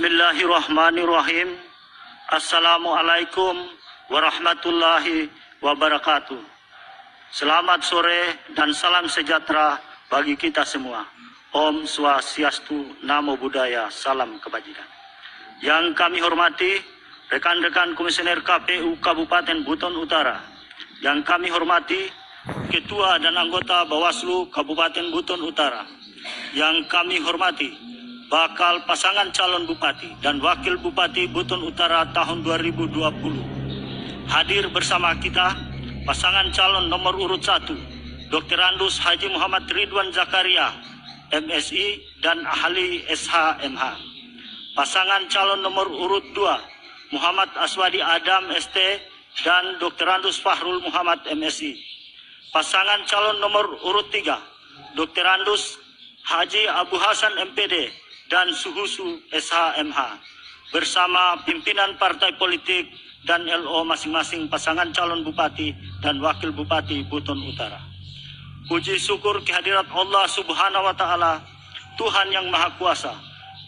Bismillahirrahmanirrahim. Assalamualaikum warahmatullahi wabarakatuh. Selamat sore dan salam sejahtera bagi kita semua. Om Swastiastu, Namo Buddhaya, salam kebajikan. Yang kami hormati rekan-rekan Komisioner KPU Kabupaten Buton Utara. Yang kami hormati Ketua dan anggota Bawaslu Kabupaten Buton Utara. Yang kami hormati bakal pasangan calon bupati dan wakil bupati Buton Utara tahun 2020. Hadir bersama kita pasangan calon nomor urut 1, Dr. Andus Haji Muhammad Ridwan Zakaria, MSI dan ahli SHMH. Pasangan calon nomor urut 2, Muhammad Aswadi Adam ST dan Dr. Andus Fahrul Muhammad MSI. Pasangan calon nomor urut 3, Dr. Andus Haji Abu Hasan MPD dan Suhusu SHMH bersama pimpinan partai politik dan LO masing-masing pasangan calon bupati dan wakil bupati Buton Utara. Puji syukur kehadirat Allah Subhanahu wa Ta'ala, Tuhan yang Maha Kuasa.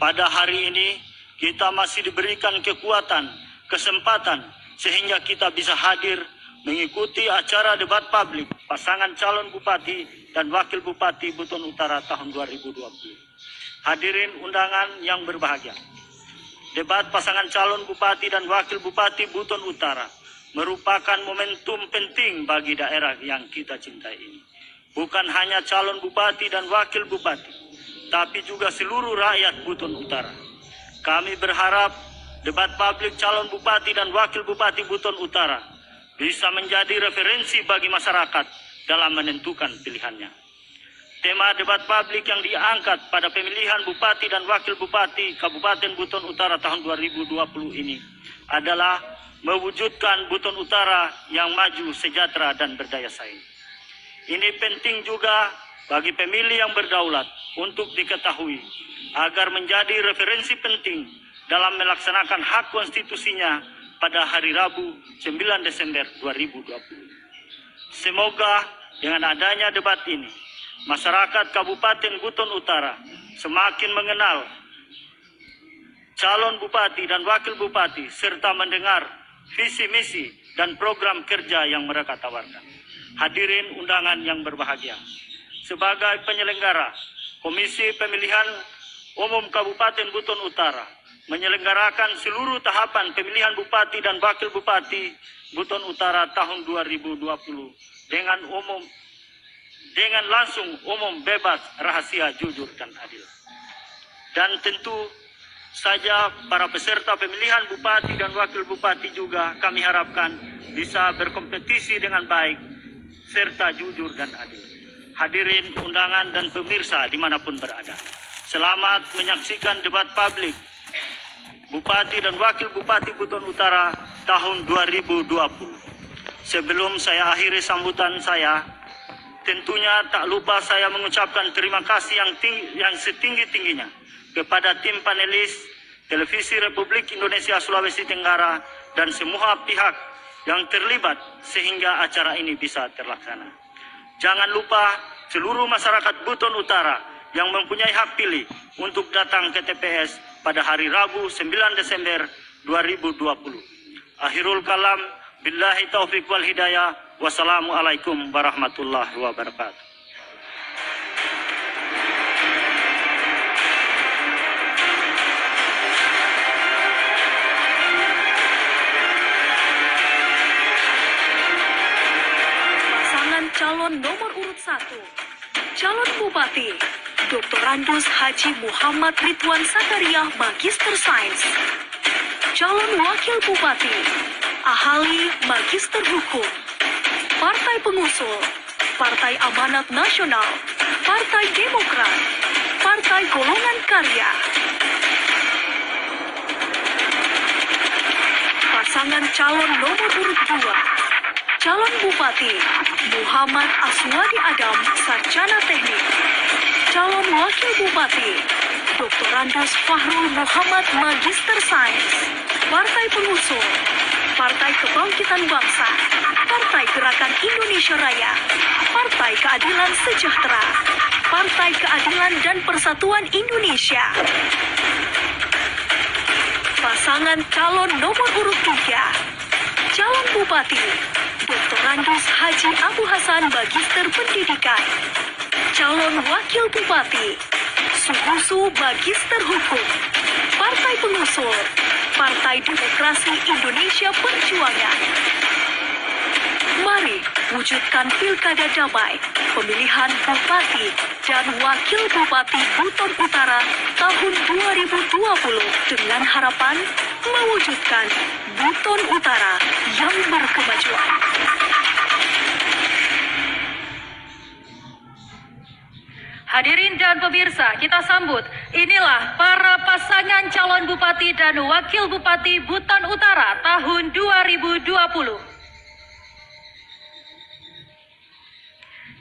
Pada hari ini kita masih diberikan kekuatan, kesempatan sehingga kita bisa hadir mengikuti acara debat publik pasangan calon bupati dan wakil bupati Buton Utara tahun 2020. Hadirin undangan yang berbahagia, debat pasangan calon bupati dan wakil bupati Buton Utara merupakan momentum penting bagi daerah yang kita cintai ini. Bukan hanya calon bupati dan wakil bupati, tapi juga seluruh rakyat Buton Utara. Kami berharap debat publik calon bupati dan wakil bupati Buton Utara bisa menjadi referensi bagi masyarakat dalam menentukan pilihannya. Tema debat publik yang diangkat pada pemilihan Bupati dan Wakil Bupati Kabupaten Buton Utara tahun 2020 ini adalah mewujudkan Buton Utara yang maju, sejahtera, dan berdaya saing. Ini penting juga bagi pemilih yang berdaulat untuk diketahui agar menjadi referensi penting dalam melaksanakan hak konstitusinya pada hari Rabu 9 Desember 2020. Semoga dengan adanya debat ini, masyarakat Kabupaten Buton Utara semakin mengenal calon bupati dan wakil bupati serta mendengar visi misi dan program kerja yang mereka tawarkan. Hadirin undangan yang berbahagia, sebagai penyelenggara Komisi Pemilihan Umum Kabupaten Buton Utara menyelenggarakan seluruh tahapan pemilihan bupati dan wakil bupati Buton Utara tahun 2020 dengan langsung, umum, bebas, rahasia, jujur, dan adil. Dan tentu saja para peserta pemilihan bupati dan wakil bupati juga kami harapkan bisa berkompetisi dengan baik, serta jujur dan adil. Hadirin undangan dan pemirsa dimanapun berada, selamat menyaksikan debat publik Bupati dan Wakil Bupati Buton Utara tahun 2020. Sebelum saya akhiri sambutan saya, tentunya tak lupa saya mengucapkan terima kasih yang setinggi-tingginya kepada tim panelis Televisi Republik Indonesia Sulawesi Tenggara dan semua pihak yang terlibat sehingga acara ini bisa terlaksana. Jangan lupa seluruh masyarakat Buton Utara yang mempunyai hak pilih untuk datang ke TPS pada hari Rabu 9 Desember 2020. Akhirul kalam, billahi taufik wal hidayah. Wassalamualaikum warahmatullahi wabarakatuh. Pasangan calon nomor urut 1, calon bupati Dr. Andus Haji Muhammad Ridwan Zakaria, Magister Sains. Calon wakil bupati ahli Magister Hukum. Partai pengusung, Partai Amanat Nasional, Partai Demokrat, Partai Golongan Karya. Pasangan calon nomor urut 2, calon bupati Muhammad Aswadi Adam, Sarjana Teknik. Calon wakil bupati Dr. Andus Fahrul Muhammad, Magister Sains. Partai pengusung, Partai Kebangkitan Bangsa, Partai Gerakan Indonesia Raya, Partai Keadilan Sejahtera, Partai Keadilan dan Persatuan Indonesia. pasangan calon nomor urut 3. Calon Bupati, Dr. Randus Haji Abu Hasan Magister Pendidikan. Calon Wakil Bupati, Suhusu Magister Hukum. Partai pengusul, Partai Demokrasi Indonesia Perjuangan. Mari wujudkan pilkada damai, pemilihan Bupati dan Wakil Bupati Buton Utara tahun 2020 dengan harapan mewujudkan Buton Utara yang berkemajuan. Hadirin dan pemirsa, kita sambut. Inilah para pasangan calon Bupati dan Wakil Bupati Buton Utara tahun 2020.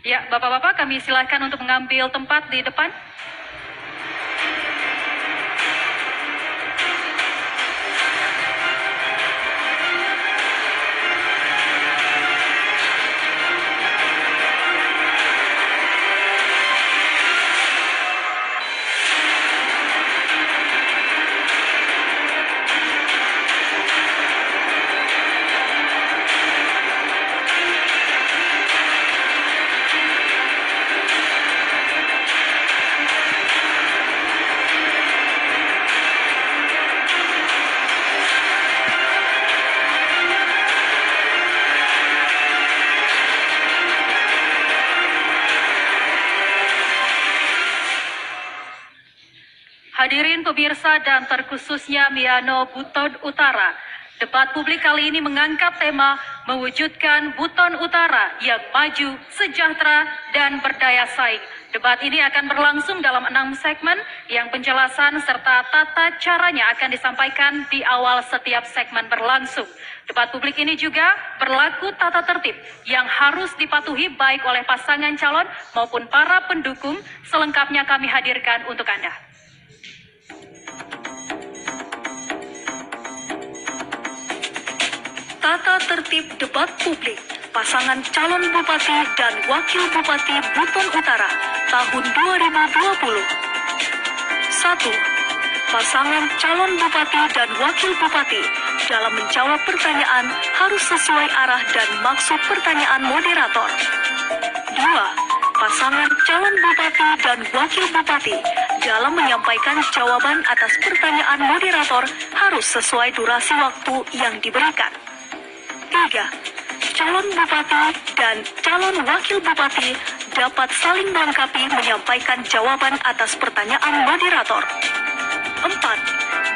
Ya, Bapak-Bapak, kami silakan untuk mengambil tempat di depan. Hadirin pemirsa dan terkhususnya Miano Buton Utara, debat publik kali ini mengangkat tema mewujudkan Buton Utara yang maju, sejahtera, dan berdaya saing. Debat ini akan berlangsung dalam 6 segmen yang penjelasan serta tata caranya akan disampaikan di awal setiap segmen berlangsung. Debat publik ini juga berlaku tata tertib yang harus dipatuhi baik oleh pasangan calon maupun para pendukung. Selengkapnya kami hadirkan untuk Anda. Tata tertib debat publik pasangan calon Bupati dan Wakil Bupati Buton Utara tahun 2020. 1. Pasangan calon Bupati dan Wakil Bupati dalam menjawab pertanyaan harus sesuai arah dan maksud pertanyaan moderator. 2. Pasangan calon Bupati dan Wakil Bupati dalam menyampaikan jawaban atas pertanyaan moderator harus sesuai durasi waktu yang diberikan. 3. Calon Bupati dan calon Wakil Bupati dapat saling melengkapi menyampaikan jawaban atas pertanyaan moderator. 4.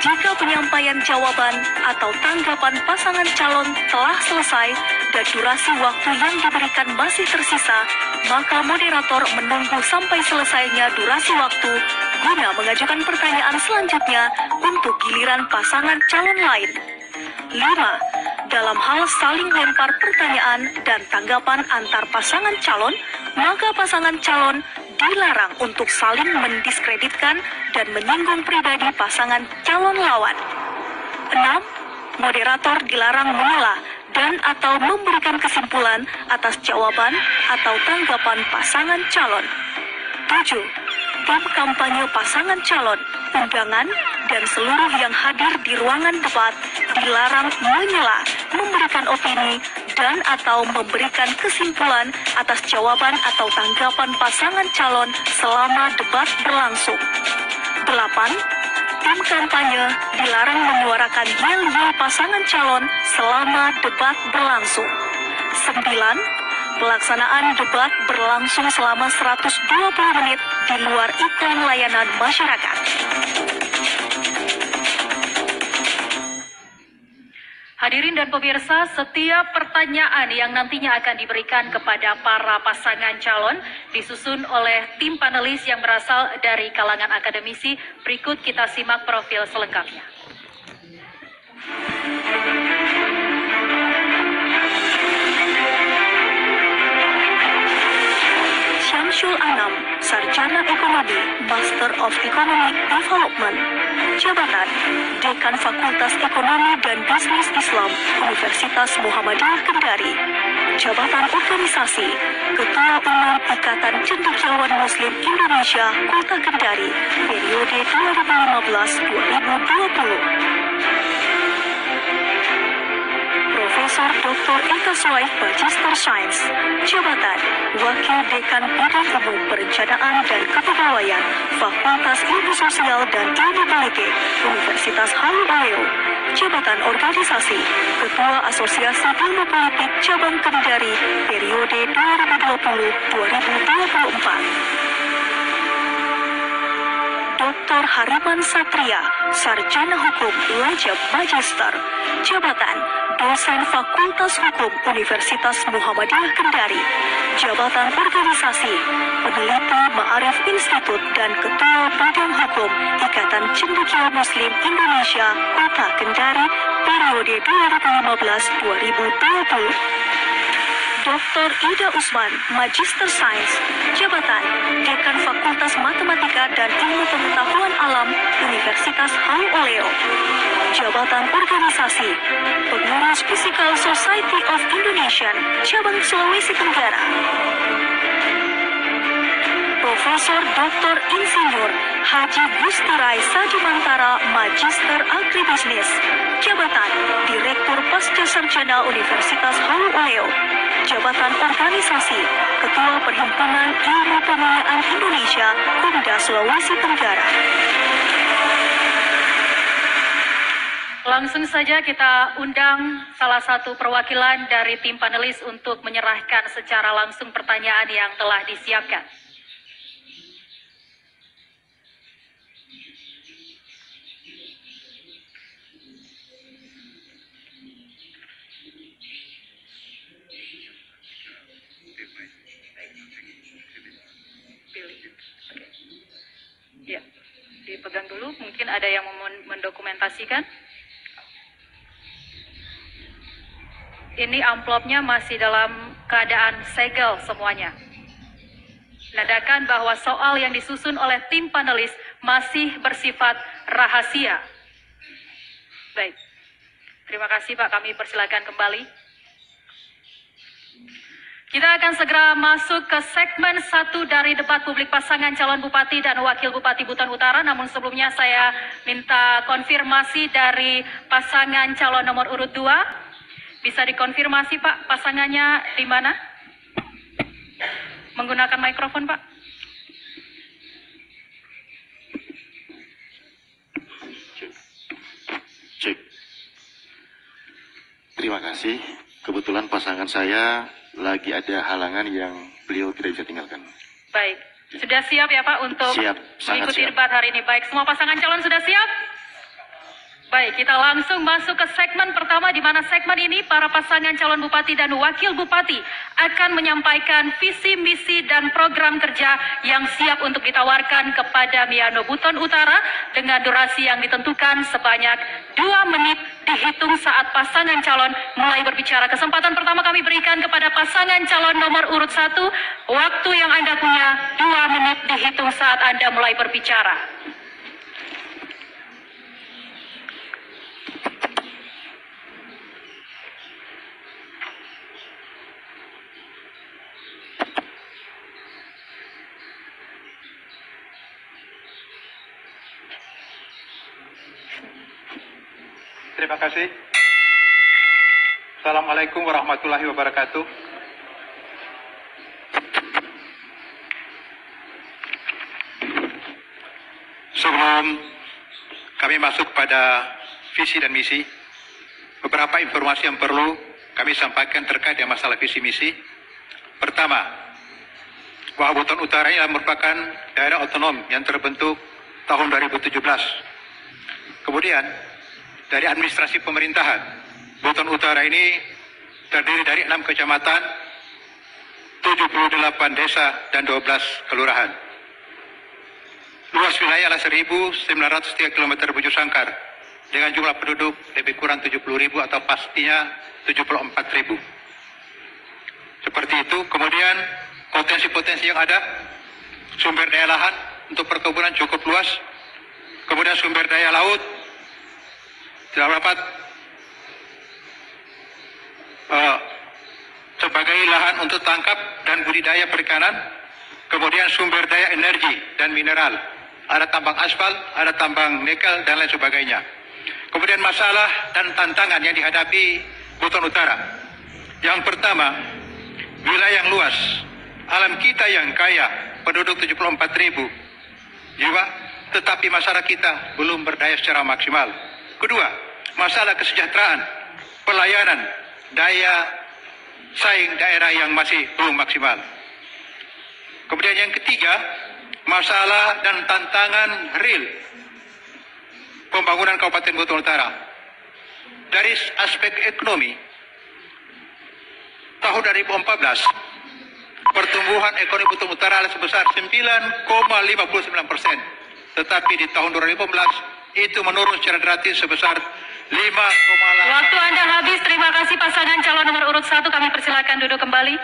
Jika penyampaian jawaban atau tanggapan pasangan calon telah selesai dan durasi waktu yang diberikan masih tersisa, maka moderator menunggu sampai selesainya durasi waktu guna mengajukan pertanyaan selanjutnya untuk giliran pasangan calon lain. 5. Dalam hal saling lempar pertanyaan dan tanggapan antar pasangan calon, maka pasangan calon dilarang untuk saling mendiskreditkan dan menyinggung pribadi pasangan calon lawan. 6. Moderator dilarang menela dan atau memberikan kesimpulan atas jawaban atau tanggapan pasangan calon. 7. Tim kampanye pasangan calon, undangan, dan seluruh yang hadir di ruangan debat dilarang menyela, memberikan opini, dan atau memberikan kesimpulan atas jawaban atau tanggapan pasangan calon selama debat berlangsung. 8. Tim kampanye dilarang menyuarakan yel-yel pasangan calon selama debat berlangsung. 9. Pelaksanaan debat berlangsung selama 120 menit di luar iklan layanan masyarakat. Hadirin dan pemirsa, setiap pertanyaan yang nantinya akan diberikan kepada para pasangan calon disusun oleh tim panelis yang berasal dari kalangan akademisi. Berikut kita simak profil selengkapnya. Syamsul Anam, Sarjana Ekonomi, Master of Economic Development. Jabatan, Dekan Fakultas Ekonomi dan Bisnis Islam, Universitas Muhammadiyah Kendari. Jabatan Organisasi, Ketua Umum Ikatan Cendekiawan Muslim Indonesia, Kota Kendari, periode 2015-2020. Profesor Dr. Eka Suwaid, Magister Sains. Jabatan Wakil Dekan Bidang Umum Perencanaan dan Kepegawaian, Fakultas Ilmu Sosial dan Ilmu Politik, Universitas Haluoleo. Jabatan Organisasi Ketua Asosiasi Ilmu Politik Cabang Kendari periode 2020-2024. Dr. Hariman Satria, Sarjana Hukum Wajib Magister. Jabatan Dosen Fakultas Hukum Universitas Muhammadiyah Kendari. Jabatan Organisasi Peneliti Ma'arif Institut dan Ketua Bidang Hukum Ikatan Cendekia Muslim Indonesia Kota Kendari periode 2015-2020. Dr. Ida Usman, Magister Sains. Jabatan Dekan Fakultas Matematika dan Ilmu Pengetahuan Alam Universitas Haluoleo. Jabatan Organisasi Pengurus Physical Society of Indonesia Cabang Sulawesi Tenggara. Profesor Dr. Insinyur Haji Gustirai Sajumantara, Magister Agribisnis. Jabatan Direktur Pasca Sarjana Universitas Haluoleo. Jabatan Organisasi Ketua Perhimpunan Ilmu Pemuyaan Indonesia Humda Sulawesi Tenggara. Langsung saja kita undang salah satu perwakilan dari tim panelis untuk menyerahkan secara langsung pertanyaan yang telah disiapkan. Ya, dipegang dulu, mungkin ada yang mendokumentasikan. Ini amplopnya masih dalam keadaan segel semuanya. Menandakan bahwa soal yang disusun oleh tim panelis masih bersifat rahasia. Baik, terima kasih Pak, kami persilakan kembali. Kita akan segera masuk ke segmen 1 dari debat publik pasangan calon bupati dan wakil bupati Buton Utara. Namun sebelumnya saya minta konfirmasi dari pasangan calon nomor urut 2. Bisa dikonfirmasi Pak, pasangannya di mana? Menggunakan mikrofon Pak. Cek. Terima kasih. Kebetulan pasangan saya lagi ada halangan yang beliau tidak bisa tinggalkan. Baik, sudah siap ya Pak untuk mengikuti siap. debat hari ini. Baik, semua pasangan calon sudah siap? Baik, kita langsung masuk ke segmen pertama, di mana segmen ini para pasangan calon bupati dan wakil bupati akan menyampaikan visi, misi, dan program kerja yang siap untuk ditawarkan kepada Miano Buton Utara dengan durasi yang ditentukan sebanyak 2 menit dihitung saat pasangan calon mulai berbicara. Kesempatan pertama kami berikan kepada pasangan calon nomor urut 1. Waktu yang Anda punya 2 menit dihitung saat Anda mulai berbicara. Terima kasih. Assalamualaikum warahmatullahi wabarakatuh. Sebelum kami masuk pada visi dan misi, beberapa informasi yang perlu kami sampaikan terkait dengan masalah visi misi. Pertama, bahwa Buton Utara ini merupakan daerah otonom yang terbentuk tahun 2017. Kemudian, dari administrasi pemerintahan, Buton Utara ini terdiri dari 6 kecamatan, 78 desa, dan 12 kelurahan. Luas wilayah adalah 1.903 km bujur sangkar, dengan jumlah penduduk lebih kurang 70.000 atau pastinya 74.000. Seperti itu. Kemudian potensi-potensi yang ada, sumber daya lahan untuk perkebunan cukup luas, kemudian sumber daya laut, terdapat sebagai lahan untuk tangkap dan budidaya perikanan, kemudian sumber daya energi dan mineral, ada tambang aspal, ada tambang nikel, dan lain sebagainya. Kemudian masalah dan tantangan yang dihadapi Buton Utara, Yang pertama, wilayah yang luas, alam kita yang kaya, penduduk 74.000 jiwa, tetapi masyarakat kita belum berdaya secara maksimal. Kedua, masalah kesejahteraan, pelayanan, daya saing daerah yang masih belum maksimal. Kemudian yang ketiga, masalah dan tantangan real pembangunan Kabupaten Buton Utara. Dari aspek ekonomi, tahun 2014, pertumbuhan ekonomi Buton Utara sebesar 9,59%. Tetapi di tahun 2015, itu menurun secara drastis sebesar 5,8%. Waktu Anda habis. Terima kasih pasangan calon nomor urut 1. Kami persilakan duduk kembali.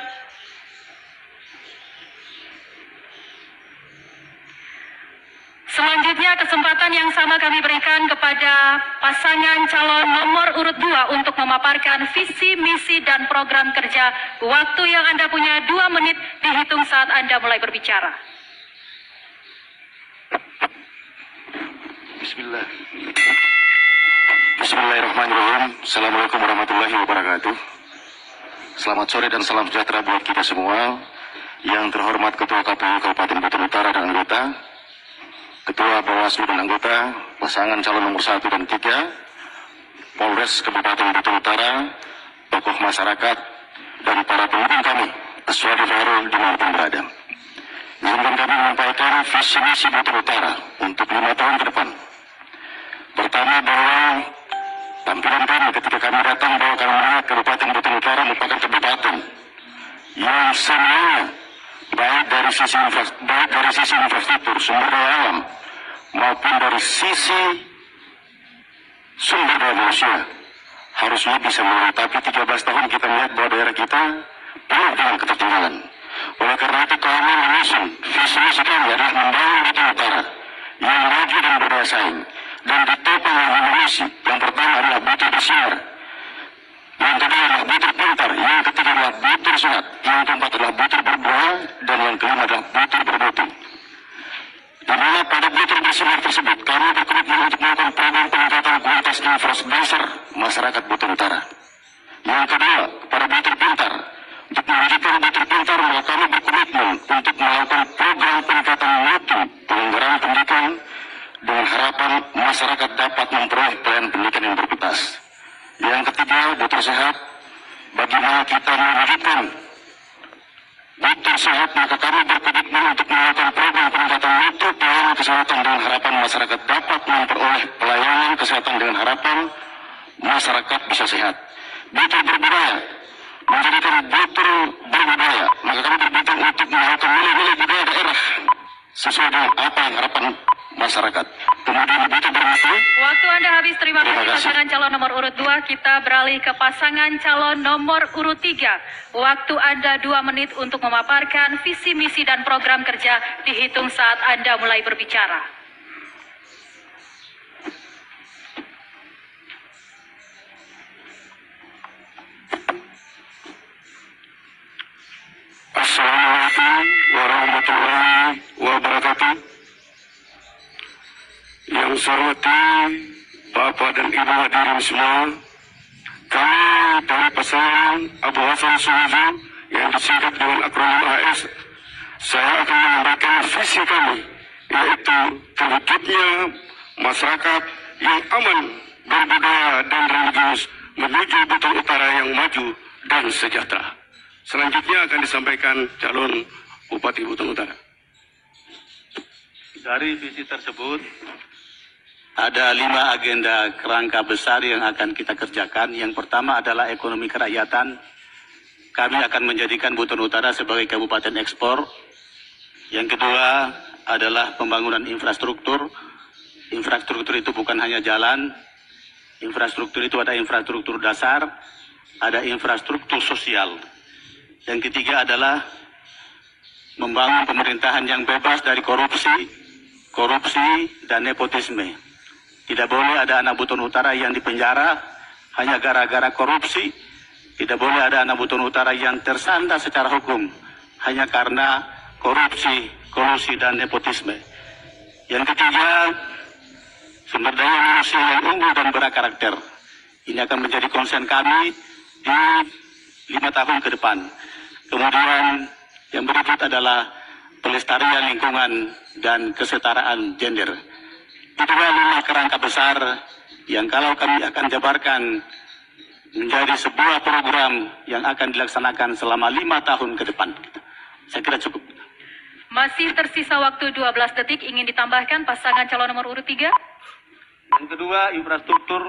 Selanjutnya kesempatan yang sama kami berikan kepada pasangan calon nomor urut 2 untuk memaparkan visi, misi, dan program kerja. Waktu yang Anda punya 2 menit dihitung saat Anda mulai berbicara. Bismillahirrahmanirrahim. Assalamualaikum warahmatullahi wabarakatuh. Selamat sore dan salam sejahtera buat kita semua. Yang terhormat Ketua KPU Kabupaten Buton Utara dan anggota, Ketua Bawaslu dan anggota, pasangan calon nomor 1 dan 3, Polres Kabupaten Buton Utara, tokoh masyarakat, dan para pemimpin kami, Aswadi Farul dimanapun berada. Izinkan kami menyampaikan visi misi Buton Utara untuk 5 tahun ke depan. Pertama, bahwa tampilan kami ketika kami datang bahwa kami melihat Kabupaten Buton Utara merupakan kabupaten yang semuanya baik dari sisi infrastruktur, sumber daya alam, maupun dari sisi sumber daya manusia harusnya bisa mulai. Tapi 13 tahun kita melihat bahwa daerah kita penuh dengan ketertinggalan. Oleh karena itu kami mengusung visi misi kami adalah membangun Buton Utara yang maju dan berdaya saing dan ditopang oleh misi. Yang pertama adalah Buton bersinar, yang kedua adalah Buton pintar, yang ketiga adalah Buton sehat, yang keempat adalah Buton berbuah, dan yang kelima adalah Buton bermutu. Di mana pada Buton bersinar tersebut kami berkomitmen untuk melakukan program peningkatan kualitas infrastruktur dasar masyarakat Buton Utara. Yang kedua, pada Buton pintar, untuk mewujudkan Buton pintar maka kami berkomitmen untuk melakukan program peningkatan mutu penyelenggaraan pendidikan dengan harapan masyarakat dapat memperoleh pelayanan pendidikan yang berkualitas. Yang ketiga, Buton sehat, bagaimana kita mewujudkan Buton sehat maka kami berkomitmen untuk melakukan program peningkatan mutu pelayanan kesehatan dengan harapan masyarakat dapat memperoleh pelayanan kesehatan dengan harapan masyarakat bisa sehat. Buton berbudaya, menjadikan Buton berbudaya, maka kami berkomitmen untuk melakukan nilai-nilai budaya daerah sesuai dengan apa yang harapan masyarakat. Kemudian Buton bermutu. Waktu Anda habis. Terima kasih pasangan calon nomor urut 2. Kita beralih ke pasangan calon nomor urut 3. Waktu Anda 2 menit untuk memaparkan visi, misi, dan program kerja dihitung saat Anda mulai berbicara. Assalamualaikum warahmatullahi wabarakatuh. Yang saya hormati Bapak dan Ibu hadirin semua, kami dari pasangan Abu Hasan Suhuju yang disingkat dengan akronim AS, saya akan menyampaikan visi kami, yaitu terwujudnya masyarakat yang aman, berbudaya dan religius menuju Buton Utara yang maju dan sejahtera. Selanjutnya akan disampaikan calon Bupati Buton Utara. Dari visi tersebut ada 5 agenda kerangka besar yang akan kita kerjakan. Yang pertama adalah ekonomi kerakyatan. Kami akan menjadikan Buton Utara sebagai kabupaten ekspor. Yang kedua adalah pembangunan infrastruktur. Infrastruktur itu bukan hanya jalan. Infrastruktur itu ada infrastruktur dasar, ada infrastruktur sosial. Yang ketiga adalah membangun pemerintahan yang bebas dari korupsi dan nepotisme. Tidak boleh ada anak Buton Utara yang dipenjara hanya gara-gara korupsi. Tidak boleh ada anak Buton Utara yang tersandar secara hukum hanya karena korupsi, kolusi, dan nepotisme. Yang ketiga, sumber daya manusia yang unggul dan berkarakter. Ini akan menjadi konsen kami di 5 tahun ke depan. Kemudian yang berikut adalah pelestarian lingkungan dan kesetaraan gender. Itu 5 kerangka besar yang kalau kami akan jabarkan menjadi sebuah program yang akan dilaksanakan selama 5 tahun ke depan. Saya kira cukup. Masih tersisa waktu 12 detik, ingin ditambahkan pasangan calon nomor urut 3? Yang kedua, infrastruktur.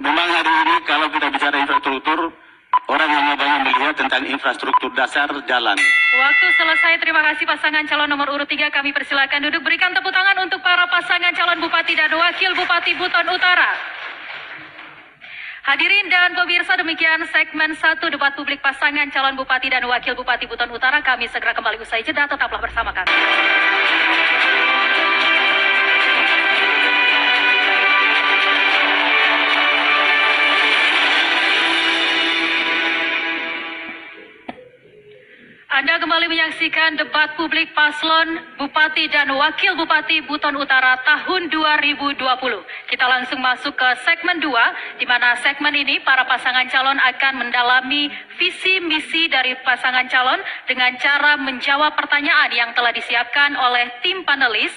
Memang hari ini kalau kita bicara infrastruktur, orang yang banyak melihat tentang infrastruktur dasar jalan. Waktu selesai, terima kasih pasangan calon nomor urut 3. Kami persilakan duduk, berikan tepuk tangan untuk para pasangan calon Bupati dan Wakil Bupati Buton Utara. Hadirin dan pemirsa, demikian segmen 1 debat publik pasangan calon Bupati dan Wakil Bupati Buton Utara. Kami segera kembali usai jeda, tetaplah bersama kami. Anda kembali menyaksikan debat publik paslon Bupati dan Wakil Bupati Buton Utara tahun 2020. Kita langsung masuk ke segmen 2, di mana segmen ini para pasangan calon akan mendalami visi misi dari pasangan calon dengan cara menjawab pertanyaan yang telah disiapkan oleh tim panelis.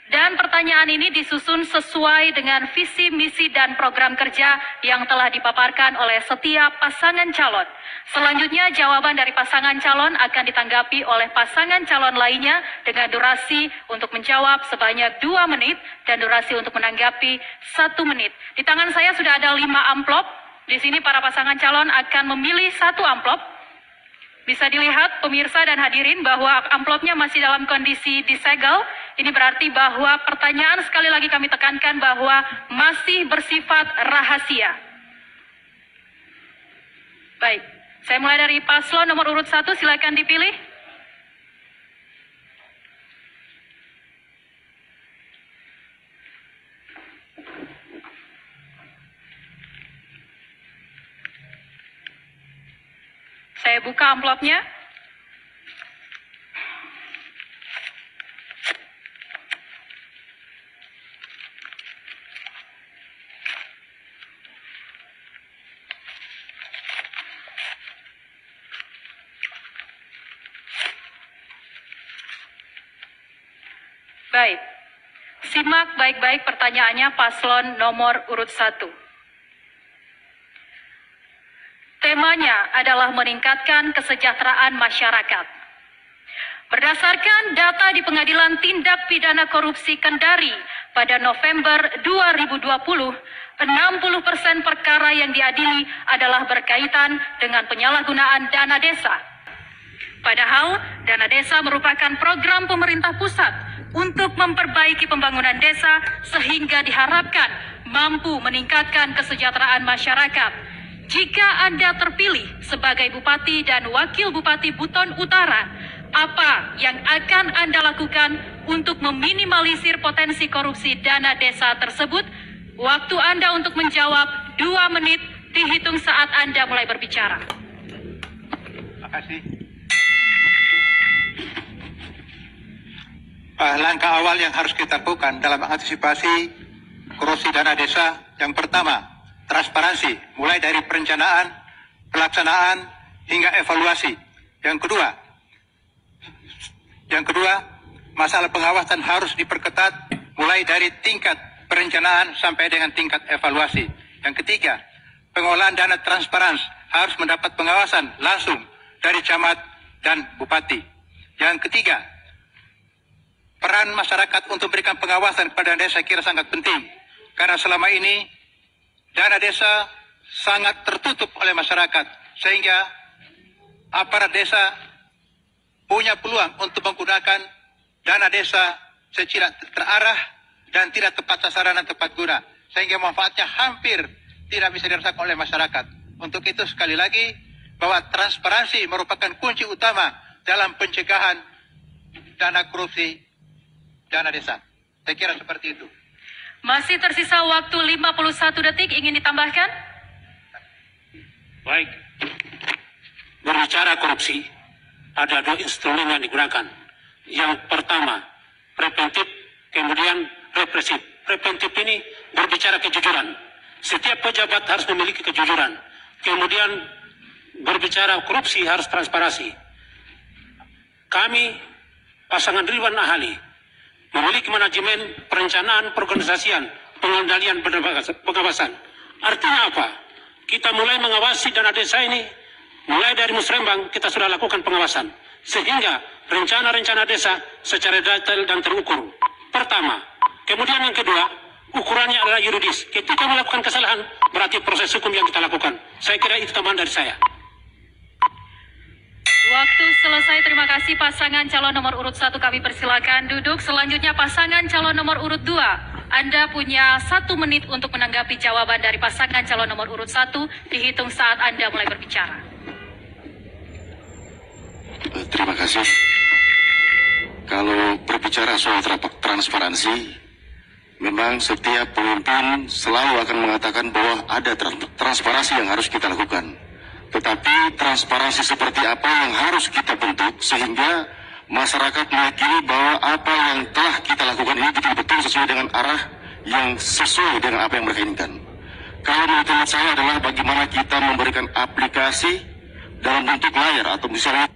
Dan pertanyaan ini disusun sesuai dengan visi, misi, dan program kerja yang telah dipaparkan oleh setiap pasangan calon. Selanjutnya, jawaban dari pasangan calon akan ditanggapi oleh pasangan calon lainnya dengan durasi untuk menjawab sebanyak 2 menit dan durasi untuk menanggapi 1 menit. Di tangan saya sudah ada 5 amplop. Di sini para pasangan calon akan memilih 1 amplop. Bisa dilihat pemirsa dan hadirin bahwa amplopnya masih dalam kondisi disegel. Ini berarti bahwa pertanyaan, sekali lagi kami tekankan bahwa masih bersifat rahasia. Baik, saya mulai dari paslon nomor urut 1, silakan dipilih. Saya buka amplopnya. Baik, simak baik-baik pertanyaannya paslon nomor urut 1. Temanya adalah meningkatkan kesejahteraan masyarakat. Berdasarkan data di Pengadilan Tindak Pidana Korupsi Kendari pada November 2020, 60% perkara yang diadili adalah berkaitan dengan penyalahgunaan dana desa. Padahal dana desa merupakan program pemerintah pusat untuk memperbaiki pembangunan desa sehingga diharapkan mampu meningkatkan kesejahteraan masyarakat. Jika Anda terpilih sebagai Bupati dan Wakil Bupati Buton Utara, apa yang akan Anda lakukan untuk meminimalisir potensi korupsi dana desa tersebut? Waktu Anda untuk menjawab 2 menit dihitung saat Anda mulai berbicara. Terima kasih. Langkah awal yang harus kita lakukan dalam mengantisipasi korupsi dana desa, yang pertama, transparansi, mulai dari perencanaan, pelaksanaan, hingga evaluasi. Yang kedua, masalah pengawasan harus diperketat, mulai dari tingkat perencanaan sampai dengan tingkat evaluasi. Yang ketiga, pengolahan dana transparan harus mendapat pengawasan langsung dari camat dan bupati. Yang ketiga, peran masyarakat untuk memberikan pengawasan kepada desa saya kira sangat penting, karena selama ini dana desa sangat tertutup oleh masyarakat, sehingga aparat desa punya peluang untuk menggunakan dana desa secara terarah dan tidak tepat sasaran dan tepat guna, sehingga manfaatnya hampir tidak bisa dirasakan oleh masyarakat. Untuk itu sekali lagi, bahwa transparansi merupakan kunci utama dalam pencegahan dana korupsi dana desa. Saya kira seperti itu. Masih tersisa waktu 51 detik, ingin ditambahkan? Baik. Berbicara korupsi, ada 2 instrumen yang digunakan. Yang pertama, preventif, kemudian represif. Preventif ini berbicara kejujuran. Setiap pejabat harus memiliki kejujuran. Kemudian berbicara korupsi harus transparansi. Kami, pasangan Ridwan Ahali, memiliki manajemen perencanaan, perorganisasian, pengendalian, pengawasan. Artinya apa? Kita mulai mengawasi dana desa ini, mulai dari Musrembang kita sudah lakukan pengawasan. Sehingga rencana-rencana desa secara detail dan terukur. Pertama. Kemudian yang kedua, ukurannya adalah yuridis. Ketika melakukan kesalahan, berarti proses hukum yang kita lakukan. Saya kira itu tambahan dari saya. Waktu selesai, terima kasih pasangan calon nomor urut 1, kami persilakan duduk. Selanjutnya pasangan calon nomor urut 2. Anda punya 1 menit untuk menanggapi jawaban dari pasangan calon nomor urut 1, dihitung saat Anda mulai berbicara. Terima kasih. Kalau berbicara soal transparansi, memang setiap pemimpin selalu akan mengatakan bahwa ada transparansi yang harus kita lakukan. Tetapi transparansi seperti apa yang harus kita bentuk sehingga masyarakat meyakini bahwa apa yang telah kita lakukan ini betul-betul sesuai dengan arah yang sesuai dengan apa yang mereka inginkan. Kalau menurut saya adalah bagaimana kita memberikan aplikasi dalam bentuk layar atau misalnya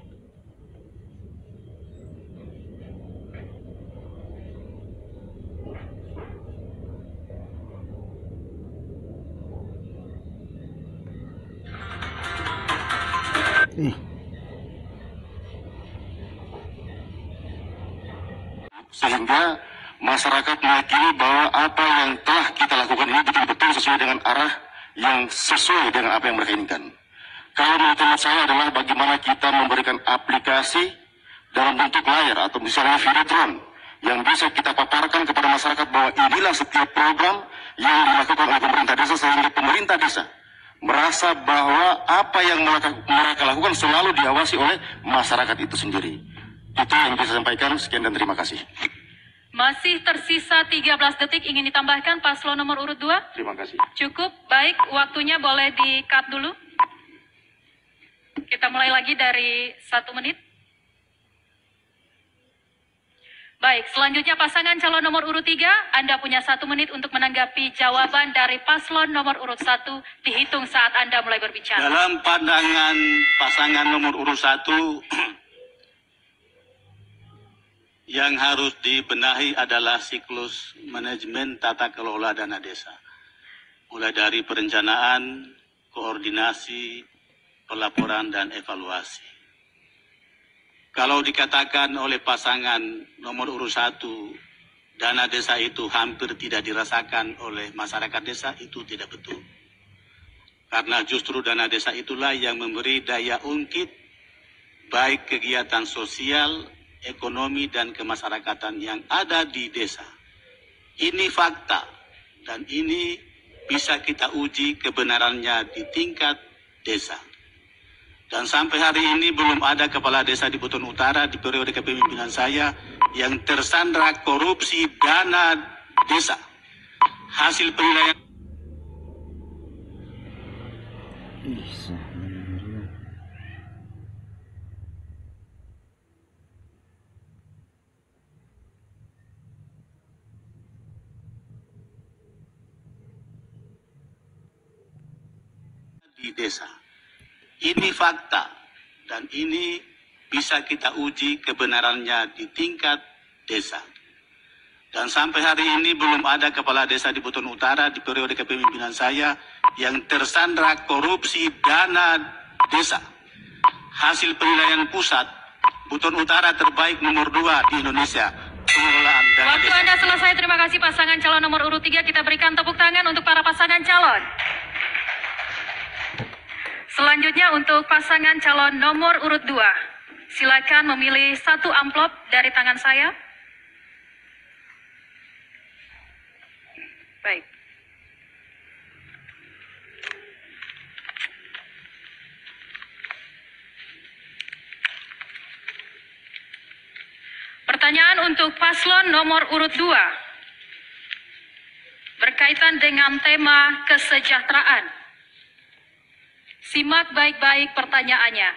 sehingga masyarakat meyakini bahwa apa yang telah kita lakukan ini betul-betul sesuai dengan arah yang sesuai dengan apa yang mereka inginkan. Kalau menurut saya adalah bagaimana kita memberikan aplikasi dalam bentuk layar atau misalnya videotron yang bisa kita paparkan kepada masyarakat bahwa inilah setiap program yang dilakukan oleh pemerintah desa sehingga pemerintah desa merasa bahwa apa yang mereka lakukan selalu diawasi oleh masyarakat itu sendiri. Itu yang bisa saya sampaikan. Sekian dan terima kasih. Masih tersisa 13 detik, ingin ditambahkan paslon nomor urut 2? Terima kasih. Cukup, baik, waktunya boleh di-cut dulu. Kita mulai lagi dari 1 menit. Baik, selanjutnya pasangan calon nomor urut 3, Anda punya 1 menit untuk menanggapi jawaban dari paslon nomor urut 1, dihitung saat Anda mulai berbicara. Dalam pandangan pasangan nomor urut 1, yang harus dibenahi adalah siklus manajemen tata kelola dana desa. Mulai dari perencanaan, koordinasi, pelaporan, dan evaluasi. Kalau dikatakan oleh pasangan nomor urut 1, dana desa itu hampir tidak dirasakan oleh masyarakat desa, itu tidak betul. Karena justru dana desa itulah yang memberi daya ungkit, baik kegiatan sosial, ekonomi, dan kemasyarakatan yang ada di desa. Ini fakta, dan ini bisa kita uji kebenarannya di tingkat desa. Dan sampai hari ini belum ada kepala desa di Buton Utara di periode kepemimpinan saya yang tersandra korupsi dana desa. Hasil penilaian di desa. Ini fakta, dan ini bisa kita uji kebenarannya di tingkat desa. Dan sampai hari ini belum ada kepala desa di Buton Utara di periode kepemimpinan saya yang tersandra korupsi dana desa. Hasil penilaian pusat, Buton Utara terbaik nomor 2 di Indonesia. Pengelolaan dana Waktu desa. Anda selesai, terima kasih pasangan calon nomor urut 3. Kita berikan tepuk tangan untuk para pasangan calon. Selanjutnya untuk pasangan calon nomor urut 2. Silakan memilih 1 amplop dari tangan saya. Baik. Pertanyaan untuk paslon nomor urut 2. Berkaitan dengan tema kesejahteraan. Simak baik-baik pertanyaannya.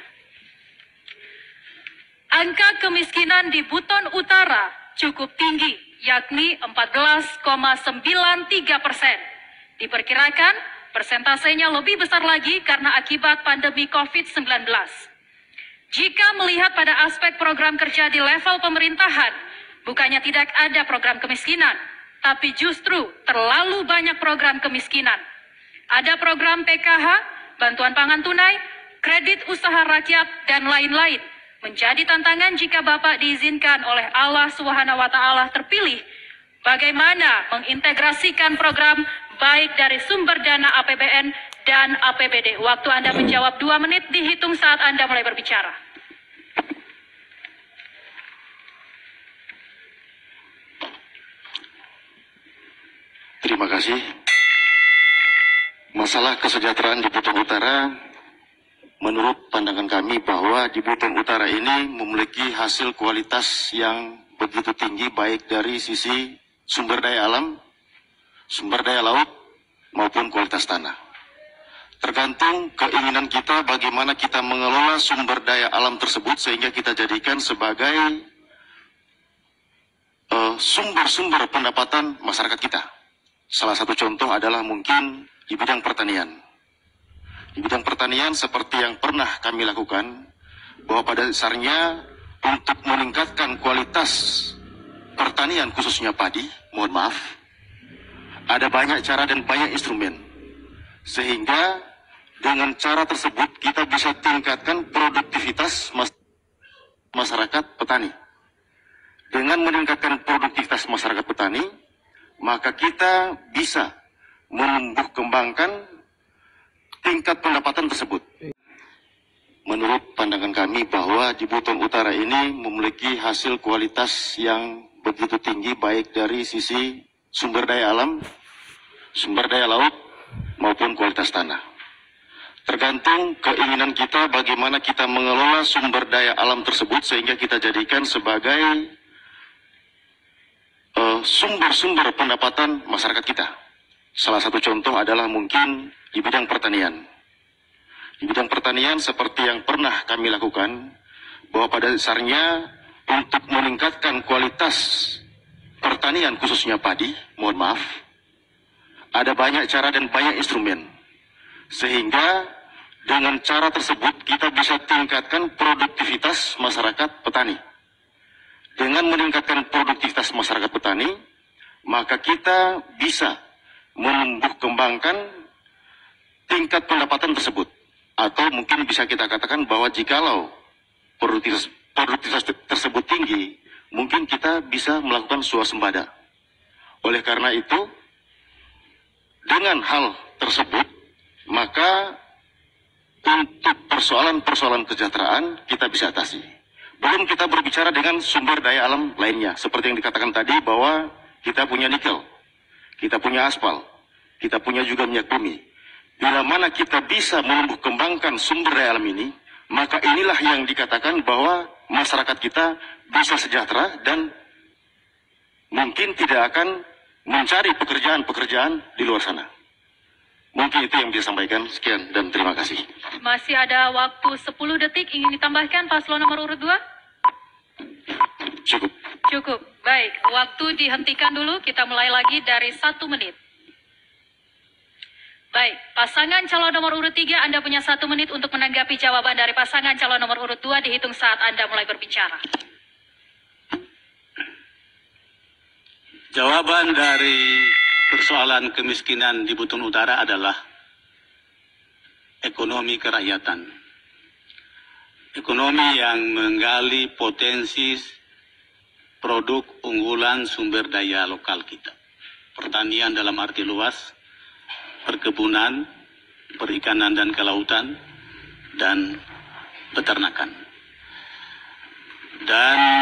Angka kemiskinan di Buton Utara cukup tinggi, yakni 14,93%. Diperkirakan Persentasenya lebih besar lagi karena akibat pandemi COVID-19. Jika melihat pada aspek program kerja di level pemerintahan, bukannya tidak ada program kemiskinan, tapi justru terlalu banyak program kemiskinan. Ada program PKH, bantuan pangan tunai, kredit usaha rakyat, dan lain-lain. Menjadi tantangan jika Bapak diizinkan oleh Allah SWT terpilih, bagaimana mengintegrasikan program baik dari sumber dana APBN dan APBD. Waktu Anda menjawab 2 menit dihitung saat Anda mulai berbicara. Terima kasih. Masalah kesejahteraan di Buton Utara, menurut pandangan kami bahwa di Buton Utara ini memiliki hasil kualitas yang begitu tinggi baik dari sisi sumber daya alam, sumber daya laut, maupun kualitas tanah. Tergantung keinginan kita bagaimana kita mengelola sumber daya alam tersebut sehingga kita jadikan sebagai sumber-sumber pendapatan masyarakat kita. Salah satu contoh adalah mungkin di bidang pertanian. Di bidang pertanian seperti yang pernah kami lakukan, bahwa pada dasarnya untuk meningkatkan kualitas pertanian khususnya padi, mohon maaf, ada banyak cara dan banyak instrumen. Sehingga dengan cara tersebut kita bisa tingkatkan produktivitas masyarakat petani. Dengan meningkatkan produktivitas masyarakat petani, maka kita bisa menumbuh kembangkan tingkat pendapatan tersebut. Menurut pandangan kami bahwa di Buton Utara ini memiliki hasil kualitas yang begitu tinggi baik dari sisi sumber daya alam, sumber daya laut, maupun kualitas tanah. Tergantung keinginan kita bagaimana kita mengelola sumber daya alam tersebut sehingga kita jadikan sebagai sumber-sumber pendapatan masyarakat kita. Salah satu contoh adalah mungkin di bidang pertanian. Di bidang pertanian seperti yang pernah kami lakukan, bahwa pada dasarnya untuk meningkatkan kualitas pertanian khususnya padi, mohon maaf, ada banyak cara dan banyak instrumen. Sehingga dengan cara tersebut kita bisa tingkatkan produktivitas masyarakat petani. Dengan meningkatkan produktivitas masyarakat petani, maka kita bisa menumbuh kembangkan tingkat pendapatan tersebut. Atau mungkin bisa kita katakan bahwa jikalau produktivitas tersebut tinggi, mungkin kita bisa melakukan swasembada. Oleh karena itu, dengan hal tersebut, maka untuk persoalan-persoalan kesejahteraan kita bisa atasi. Belum kita berbicara dengan sumber daya alam lainnya, seperti yang dikatakan tadi bahwa kita punya nikel, kita punya aspal, kita punya juga minyak bumi. Bila mana kita bisa menumbuh kembangkan sumber daya alam ini, maka inilah yang dikatakan bahwa masyarakat kita bisa sejahtera dan mungkin tidak akan mencari pekerjaan-pekerjaan di luar sana. Mungkin itu yang bisa sampaikan. Sekian dan terima kasih. Masih ada waktu 10 detik ingin ditambahkan paslon nomor urut 2? Cukup. Cukup. Baik, waktu dihentikan dulu. Kita mulai lagi dari 1 menit. Baik, pasangan calon nomor urut 3, Anda punya 1 menit untuk menanggapi jawaban dari pasangan calon nomor urut 2 dihitung saat Anda mulai berbicara. Jawaban dari persoalan kemiskinan di Buton Utara adalah ekonomi kerakyatan. Ekonomi yang menggali potensi produk unggulan sumber daya lokal kita. Pertanian dalam arti luas, perkebunan, perikanan dan kelautan, dan peternakan. Dan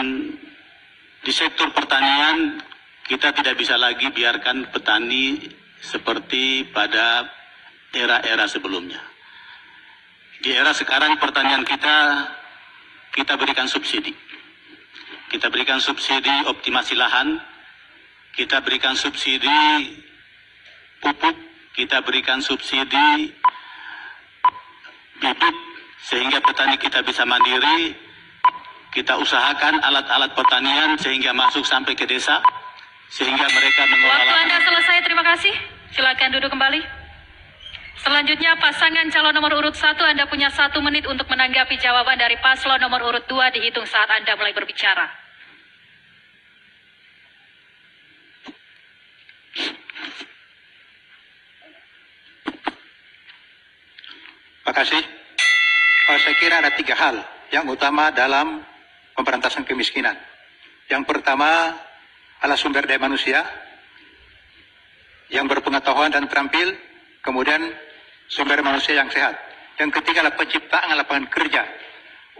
di sektor pertanian, kita tidak bisa lagi biarkan petani seperti pada era-era sebelumnya. Di era sekarang pertanian kita berikan subsidi. Kita berikan subsidi optimasi lahan, kita berikan subsidi pupuk, kita berikan subsidi bibit, sehingga petani kita bisa mandiri. Kita usahakan alat-alat pertanian sehingga masuk sampai ke desa, sehingga mereka mengelola. Waktu Anda selesai, terima kasih. Silakan duduk kembali. Selanjutnya pasangan calon nomor urut 1, Anda punya 1 menit untuk menanggapi jawaban dari paslon nomor urut 2 dihitung saat Anda mulai berbicara. Terima kasih. Saya kira ada 3 hal yang utama dalam pemberantasan kemiskinan. Yang pertama adalah sumber daya manusia yang berpengetahuan dan terampil, kemudian sumber manusia yang sehat. Yang ketiga adalah penciptaan lapangan kerja.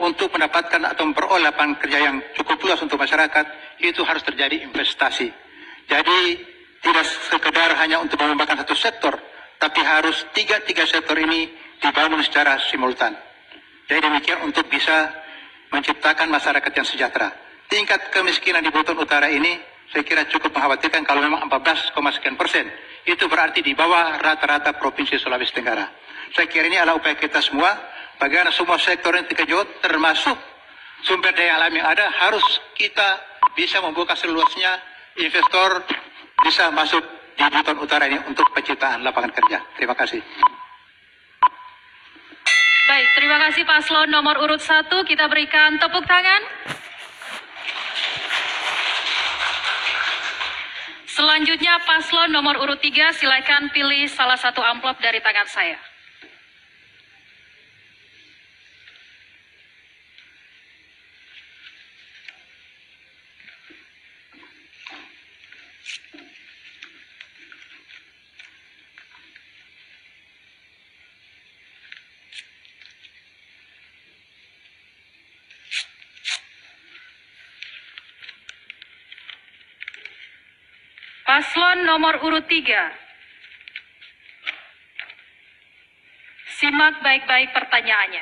Untuk mendapatkan atau memperoleh lapangan kerja yang cukup luas untuk masyarakat, itu harus terjadi investasi. Jadi tidak sekedar hanya untuk mengembangkan satu sektor, tapi harus tiga sektor ini dibangun secara simultan. Jadi demikian untuk bisa menciptakan masyarakat yang sejahtera. Tingkat kemiskinan di Buton Utara ini saya kira cukup mengkhawatirkan kalau memang 14,sekian%. Itu berarti di bawah rata-rata Provinsi Sulawesi Tenggara. Saya kira ini adalah upaya kita semua, bagaimana semua sektor yang terkejut, termasuk sumber daya alam yang ada, harus kita bisa membuka seluasnya, investor bisa masuk di Buton Utara ini untuk penciptaan lapangan kerja. Terima kasih. Baik, terima kasih paslon nomor urut 1. Kita berikan tepuk tangan. Selanjutnya paslon nomor urut 3, silakan pilih salah satu amplop dari tangan saya. Paslon nomor urut 3. Simak baik-baik pertanyaannya.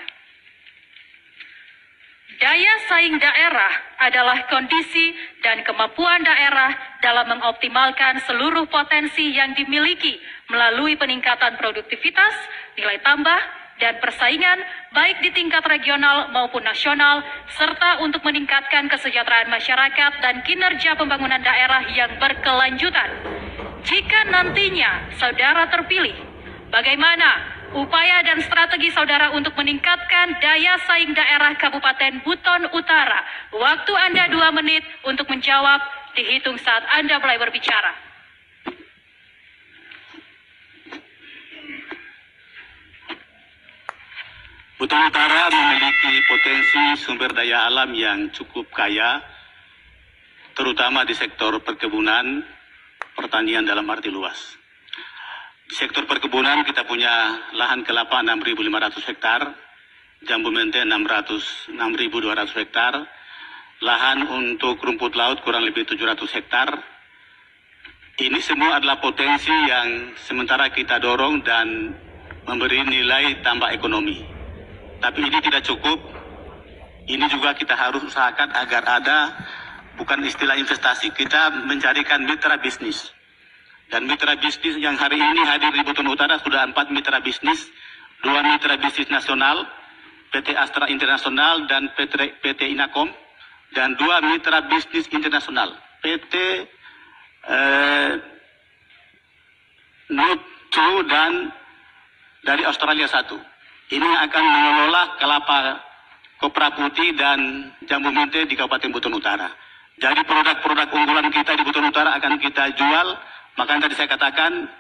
Daya saing daerah adalah kondisi dan kemampuan daerah dalam mengoptimalkan seluruh potensi yang dimiliki melalui peningkatan produktivitas, nilai tambah, dan persaingan baik di tingkat regional maupun nasional, serta untuk meningkatkan kesejahteraan masyarakat dan kinerja pembangunan daerah yang berkelanjutan. Jika nantinya saudara terpilih, bagaimana upaya dan strategi saudara untuk meningkatkan daya saing daerah Kabupaten Buton Utara? Waktu Anda 2 menit untuk menjawab, dihitung saat Anda mulai berbicara. Buton Utara memiliki potensi sumber daya alam yang cukup kaya, terutama di sektor perkebunan, pertanian dalam arti luas. Di sektor perkebunan kita punya lahan kelapa 6.500 hektar, jambu mente 6.200 hektar, lahan untuk rumput laut kurang lebih 700 hektar. Ini semua adalah potensi yang sementara kita dorong dan memberi nilai tambah ekonomi. Tapi ini tidak cukup, ini juga kita harus usahakan agar ada, bukan istilah investasi, kita mencarikan mitra bisnis. Dan mitra bisnis yang hari ini hadir di Buton Utara sudah 4 mitra bisnis, 2 mitra bisnis nasional, PT Astra Internasional dan PT Inacom, dan 2 mitra bisnis internasional, PT Nutsu dan dari Australia 1. Ini akan mengelola kelapa kopra putih dan jambu mente di Kabupaten Buton Utara. Jadi produk-produk unggulan kita di Buton Utara akan kita jual. Makanya tadi saya katakan,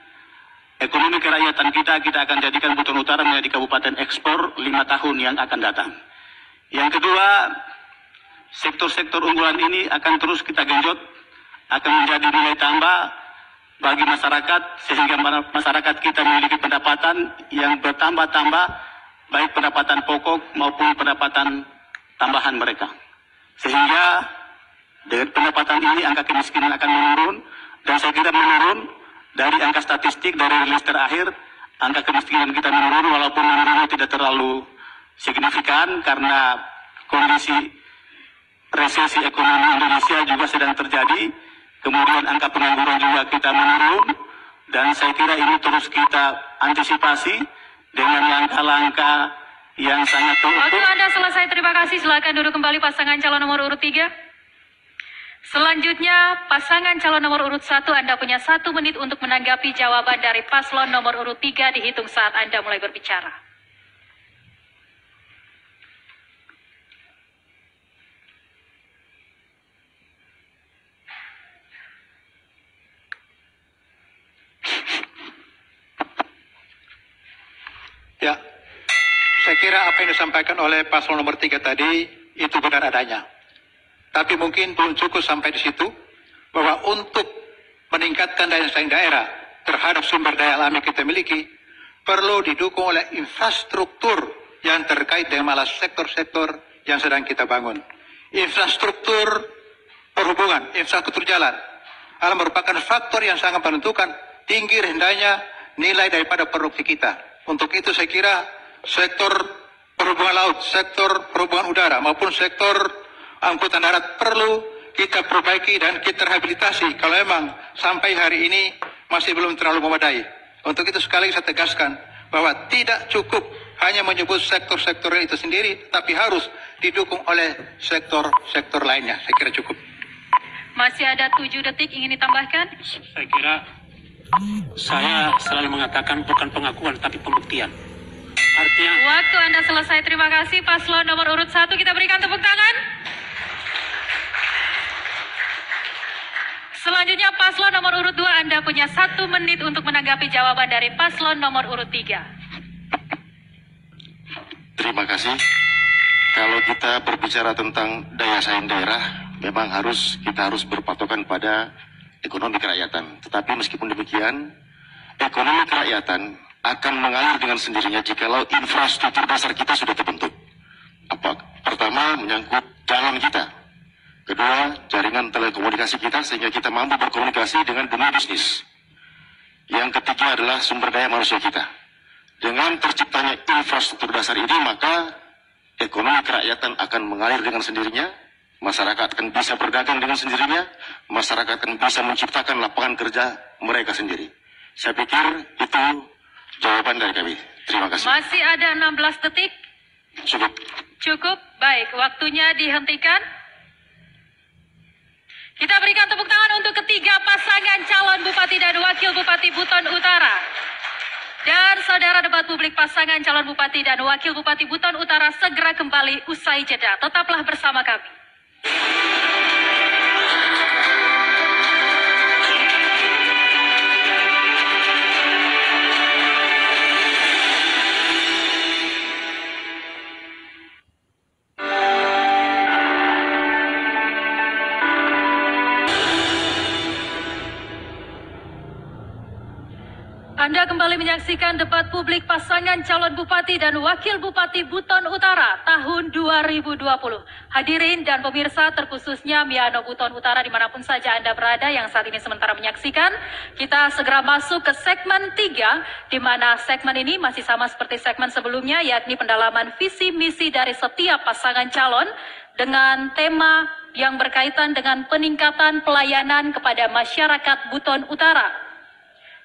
ekonomi kerakyatan kita akan jadikan Buton Utara menjadi kabupaten ekspor 5 tahun yang akan datang. Yang kedua, sektor-sektor unggulan ini akan terus kita genjot, akan menjadi nilai tambah bagi masyarakat, sehingga masyarakat kita memiliki pendapatan yang bertambah-tambah, baik pendapatan pokok maupun pendapatan tambahan mereka. Sehingga dengan pendapatan ini angka kemiskinan akan menurun, dan saya kira menurun dari angka statistik dari rilis terakhir, angka kemiskinan kita menurun walaupun menurunnya tidak terlalu signifikan karena kondisi resesi ekonomi Indonesia juga sedang terjadi. Kemudian angka pengangguran juga kita menurun, dan saya kira ini terus kita antisipasi dengan langkah-langkah yang sangat terukur. Waktu Anda selesai, terima kasih. Silakan duduk kembali pasangan calon nomor urut 3. Selanjutnya, pasangan calon nomor urut 1, Anda punya 1 menit untuk menanggapi jawaban dari paslon nomor urut 3 dihitung saat Anda mulai berbicara. Ya, saya kira apa yang disampaikan oleh paslon nomor 3 tadi itu benar adanya. Tapi mungkin belum cukup sampai di situ, bahwa untuk meningkatkan daya saing daerah terhadap sumber daya alam yang kita miliki, perlu didukung oleh infrastruktur yang terkait dengan malah sektor-sektor yang sedang kita bangun. Infrastruktur perhubungan, infrastruktur jalan, adalah merupakan faktor yang sangat menentukan tinggi rendahnya nilai daripada produksi kita. Untuk itu saya kira sektor perhubungan laut, sektor perhubungan udara maupun sektor angkutan darat perlu kita perbaiki dan kita rehabilitasi kalau memang sampai hari ini masih belum terlalu memadai. Untuk itu sekali lagi saya tegaskan bahwa tidak cukup hanya menyebut sektor-sektor itu sendiri, tapi harus didukung oleh sektor-sektor lainnya. Saya kira cukup. Masih ada 7 detik, ingin ditambahkan? Saya kira saya selalu mengatakan bukan pengakuan tapi pembuktian. Artinya Waktu Anda selesai, terima kasih. Paslon nomor urut 1, kita berikan tepuk tangan. Selanjutnya paslon nomor urut 2, Anda punya 1 menit untuk menanggapi jawaban dari paslon nomor urut 3. Terima kasih. Kalau kita berbicara tentang daya saing daerah, memang kita harus berpatokan pada ekonomi kerakyatan. Tetapi meskipun demikian, ekonomi kerakyatan akan mengalir dengan sendirinya jikalau infrastruktur dasar kita sudah terbentuk. Pertama, menyangkut jalan kita. Kedua, jaringan telekomunikasi kita sehingga kita mampu berkomunikasi dengan dunia bisnis. Yang ketiga adalah sumber daya manusia kita. Dengan terciptanya infrastruktur dasar ini, maka ekonomi kerakyatan akan mengalir dengan sendirinya, masyarakat akan bisa berdagang dengan sendirinya, masyarakat akan bisa menciptakan lapangan kerja mereka sendiri. Saya pikir itu jawaban dari kami. Terima kasih. Masih ada 16 detik. Cukup. Cukup? Baik, waktunya dihentikan. Kita berikan tepuk tangan untuk ketiga pasangan calon Bupati dan Wakil Bupati Buton Utara. Dan saudara, debat publik pasangan calon Bupati dan Wakil Bupati Buton Utara segera kembali usai jeda. Tetaplah bersama kami. Anda kembali menyaksikan debat publik pasangan calon Bupati dan Wakil Bupati Buton Utara tahun 2020. Hadirin dan pemirsa, terkhususnya Miano Buton Utara dimanapun saja Anda berada yang saat ini sementara menyaksikan, kita segera masuk ke segmen 3, di mana segmen ini masih sama seperti segmen sebelumnya, yakni pendalaman visi misi dari setiap pasangan calon dengan tema yang berkaitan dengan peningkatan pelayanan kepada masyarakat Buton Utara.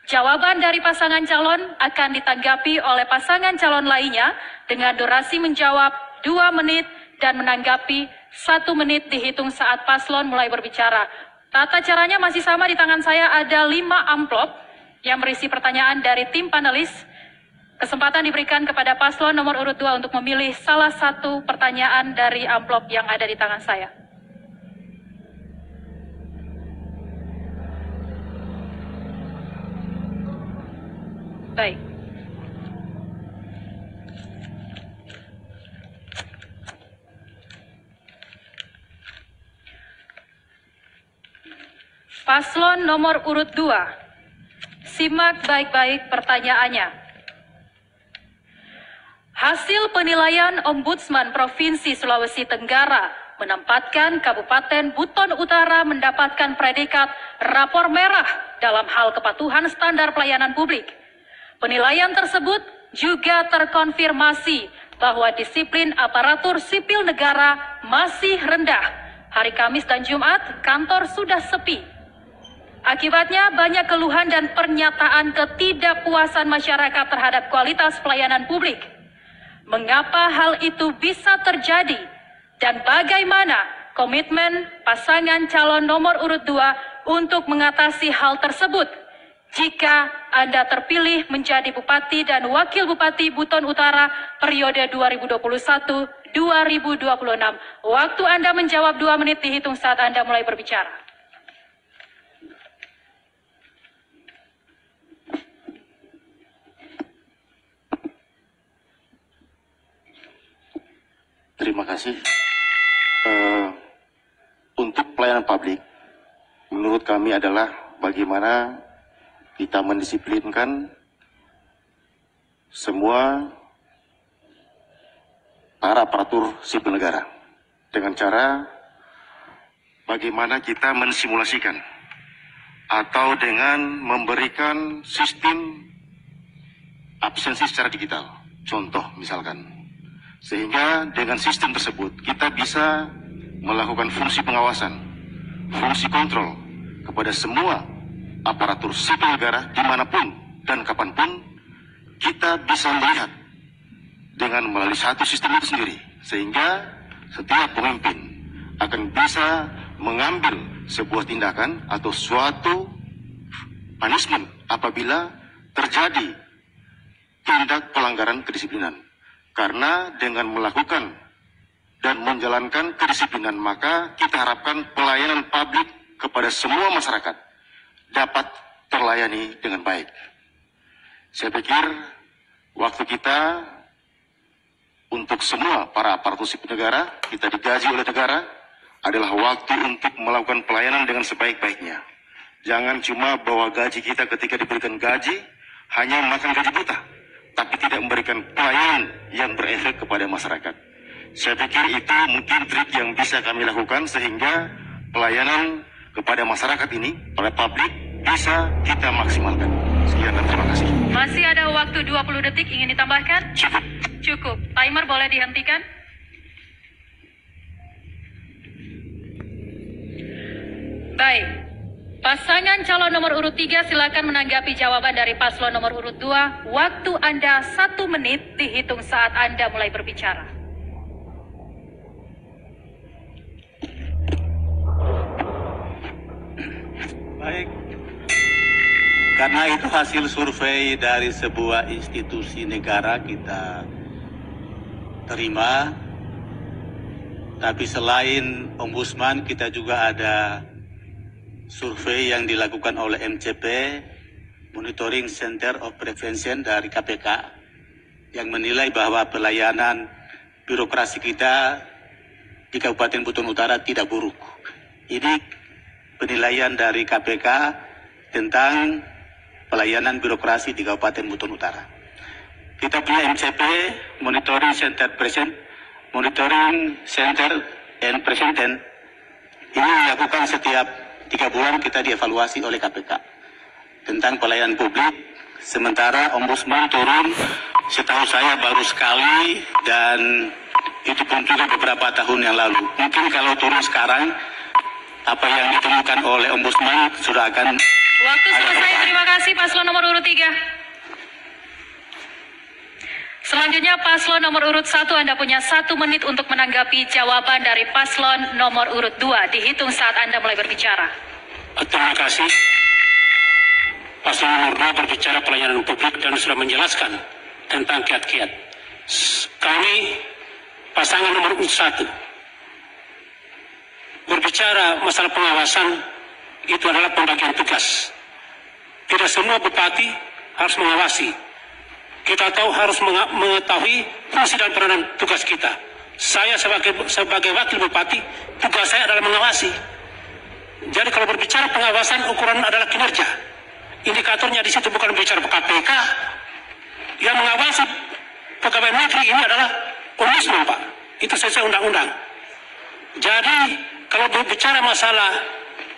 Jawaban dari pasangan calon akan ditanggapi oleh pasangan calon lainnya dengan durasi menjawab 2 menit dan menanggapi 1 menit dihitung saat paslon mulai berbicara. Tata caranya masih sama, di tangan saya ada 5 amplop yang berisi pertanyaan dari tim panelis. Kesempatan diberikan kepada paslon nomor urut 2 untuk memilih salah satu pertanyaan dari amplop yang ada di tangan saya. Baik. Paslon nomor urut 2. Simak baik-baik pertanyaannya. Hasil penilaian Ombudsman Provinsi Sulawesi Tenggara menempatkan Kabupaten Buton Utara mendapatkan predikat rapor merah dalam hal kepatuhan standar pelayanan publik. Penilaian tersebut juga terkonfirmasi bahwa disiplin aparatur sipil negara masih rendah. Hari Kamis dan Jumat, kantor sudah sepi. Akibatnya banyak keluhan dan pernyataan ketidakpuasan masyarakat terhadap kualitas pelayanan publik. Mengapa hal itu bisa terjadi? Dan bagaimana komitmen pasangan calon nomor urut 2 untuk mengatasi hal tersebut jika Anda terpilih menjadi Bupati dan Wakil Bupati Buton Utara periode 2021-2026. Waktu Anda menjawab 2 menit dihitung saat Anda mulai berbicara. Terima kasih. Untuk pelayanan publik, menurut kami adalah bagaimana kita mendisiplinkan semua para aparatur sipil negara dengan cara bagaimana kita mensimulasikan atau dengan memberikan sistem absensi secara digital. Contoh misalkan, sehingga dengan sistem tersebut kita bisa melakukan fungsi pengawasan, fungsi kontrol kepada semua aparatur sipil negara dimanapun dan kapanpun. Kita bisa melihat dengan melalui satu sistem itu sendiri, sehingga setiap pemimpin akan bisa mengambil sebuah tindakan atau suatu punishment apabila terjadi tindak pelanggaran kedisiplinan. Karena dengan melakukan dan menjalankan kedisiplinan, maka kita harapkan pelayanan publik kepada semua masyarakat dapat terlayani dengan baik. Saya pikir waktu kita untuk semua para aparatur sipil negara, kita digaji oleh negara, adalah waktu untuk melakukan pelayanan dengan sebaik-baiknya. Jangan cuma bawa gaji kita ketika diberikan gaji, hanya makan gaji buta, tapi tidak memberikan pelayanan yang berefek kepada masyarakat. Saya pikir itu mungkin trik yang bisa kami lakukan sehingga pelayanan kepada masyarakat ini, pada publik, bisa kita maksimalkan. Sekian dan terima kasih. Masih ada waktu 20 detik, ingin ditambahkan? Cukup. Cukup. Timer boleh dihentikan. Baik. Pasangan calon nomor urut 3 silakan menanggapi jawaban dari paslon nomor urut 2. Waktu Anda 1 menit dihitung saat Anda mulai berbicara. Baik. Karena itu hasil survei dari sebuah institusi negara kita terima. Tapi selain Ombudsman, kita juga ada survei yang dilakukan oleh MCP, Monitoring Center of Prevention dari KPK, yang menilai bahwa pelayanan birokrasi kita di Kabupaten Buton Utara tidak buruk. Ini penilaian dari KPK tentang pelayanan birokrasi di Kabupaten Buton Utara. Kita punya MCP, Monitoring Center and President. Ini dilakukan setiap 3 bulan, kita dievaluasi oleh KPK tentang pelayanan publik. Sementara Ombudsman turun, setahu saya baru sekali, dan itu pun juga beberapa tahun yang lalu. Mungkin kalau turun sekarang, apa yang ditemukan oleh Ombudsman sudah akan... Waktu selesai, terima kasih paslon nomor urut 3. Selanjutnya paslon nomor urut 1, Anda punya 1 menit untuk menanggapi jawaban dari paslon nomor urut 2. Dihitung saat Anda mulai berbicara. Terima kasih. Paslon nomor 2 berbicara pelayanan publik dan sudah menjelaskan tentang kiat-kiat. Kami, pasangan nomor urut 1, berbicara masalah pengawasan, itu adalah pembagian tugas. Tidak semua bupati harus mengawasi. Kita tahu harus mengetahui fungsi dan peranan tugas kita. Saya sebagai wakil bupati, tugas saya adalah mengawasi. Jadi kalau berbicara pengawasan, ukuran adalah kinerja. Indikatornya di situ bukan bicara KPK. Yang mengawasi pegawai negeri ini adalah Ombudsman, Pak. Itu sesuai undang-undang. Jadi kalau berbicara masalah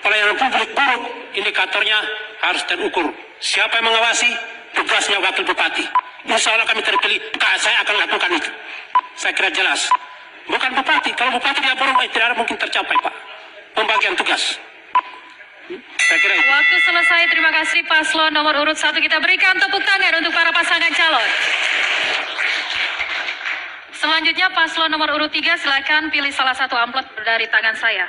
pelayanan publik buruk, indikatornya harus terukur. Siapa yang mengawasi? Tugasnya wakil bupati. Insya Allah kami terpilih, saya akan lakukan itu. Saya kira jelas. Bukan bupati. Kalau bupati dia buruk, tidak mungkin tercapai, Pak. Pembagian tugas. Saya kira itu. Waktu selesai, terima kasih paslon nomor urut 1. Kita berikan tepuk tangan untuk para pasangan calon. Selanjutnya selanjutnya paslon nomor urut 3, silakan pilih salah satu amplop dari tangan saya.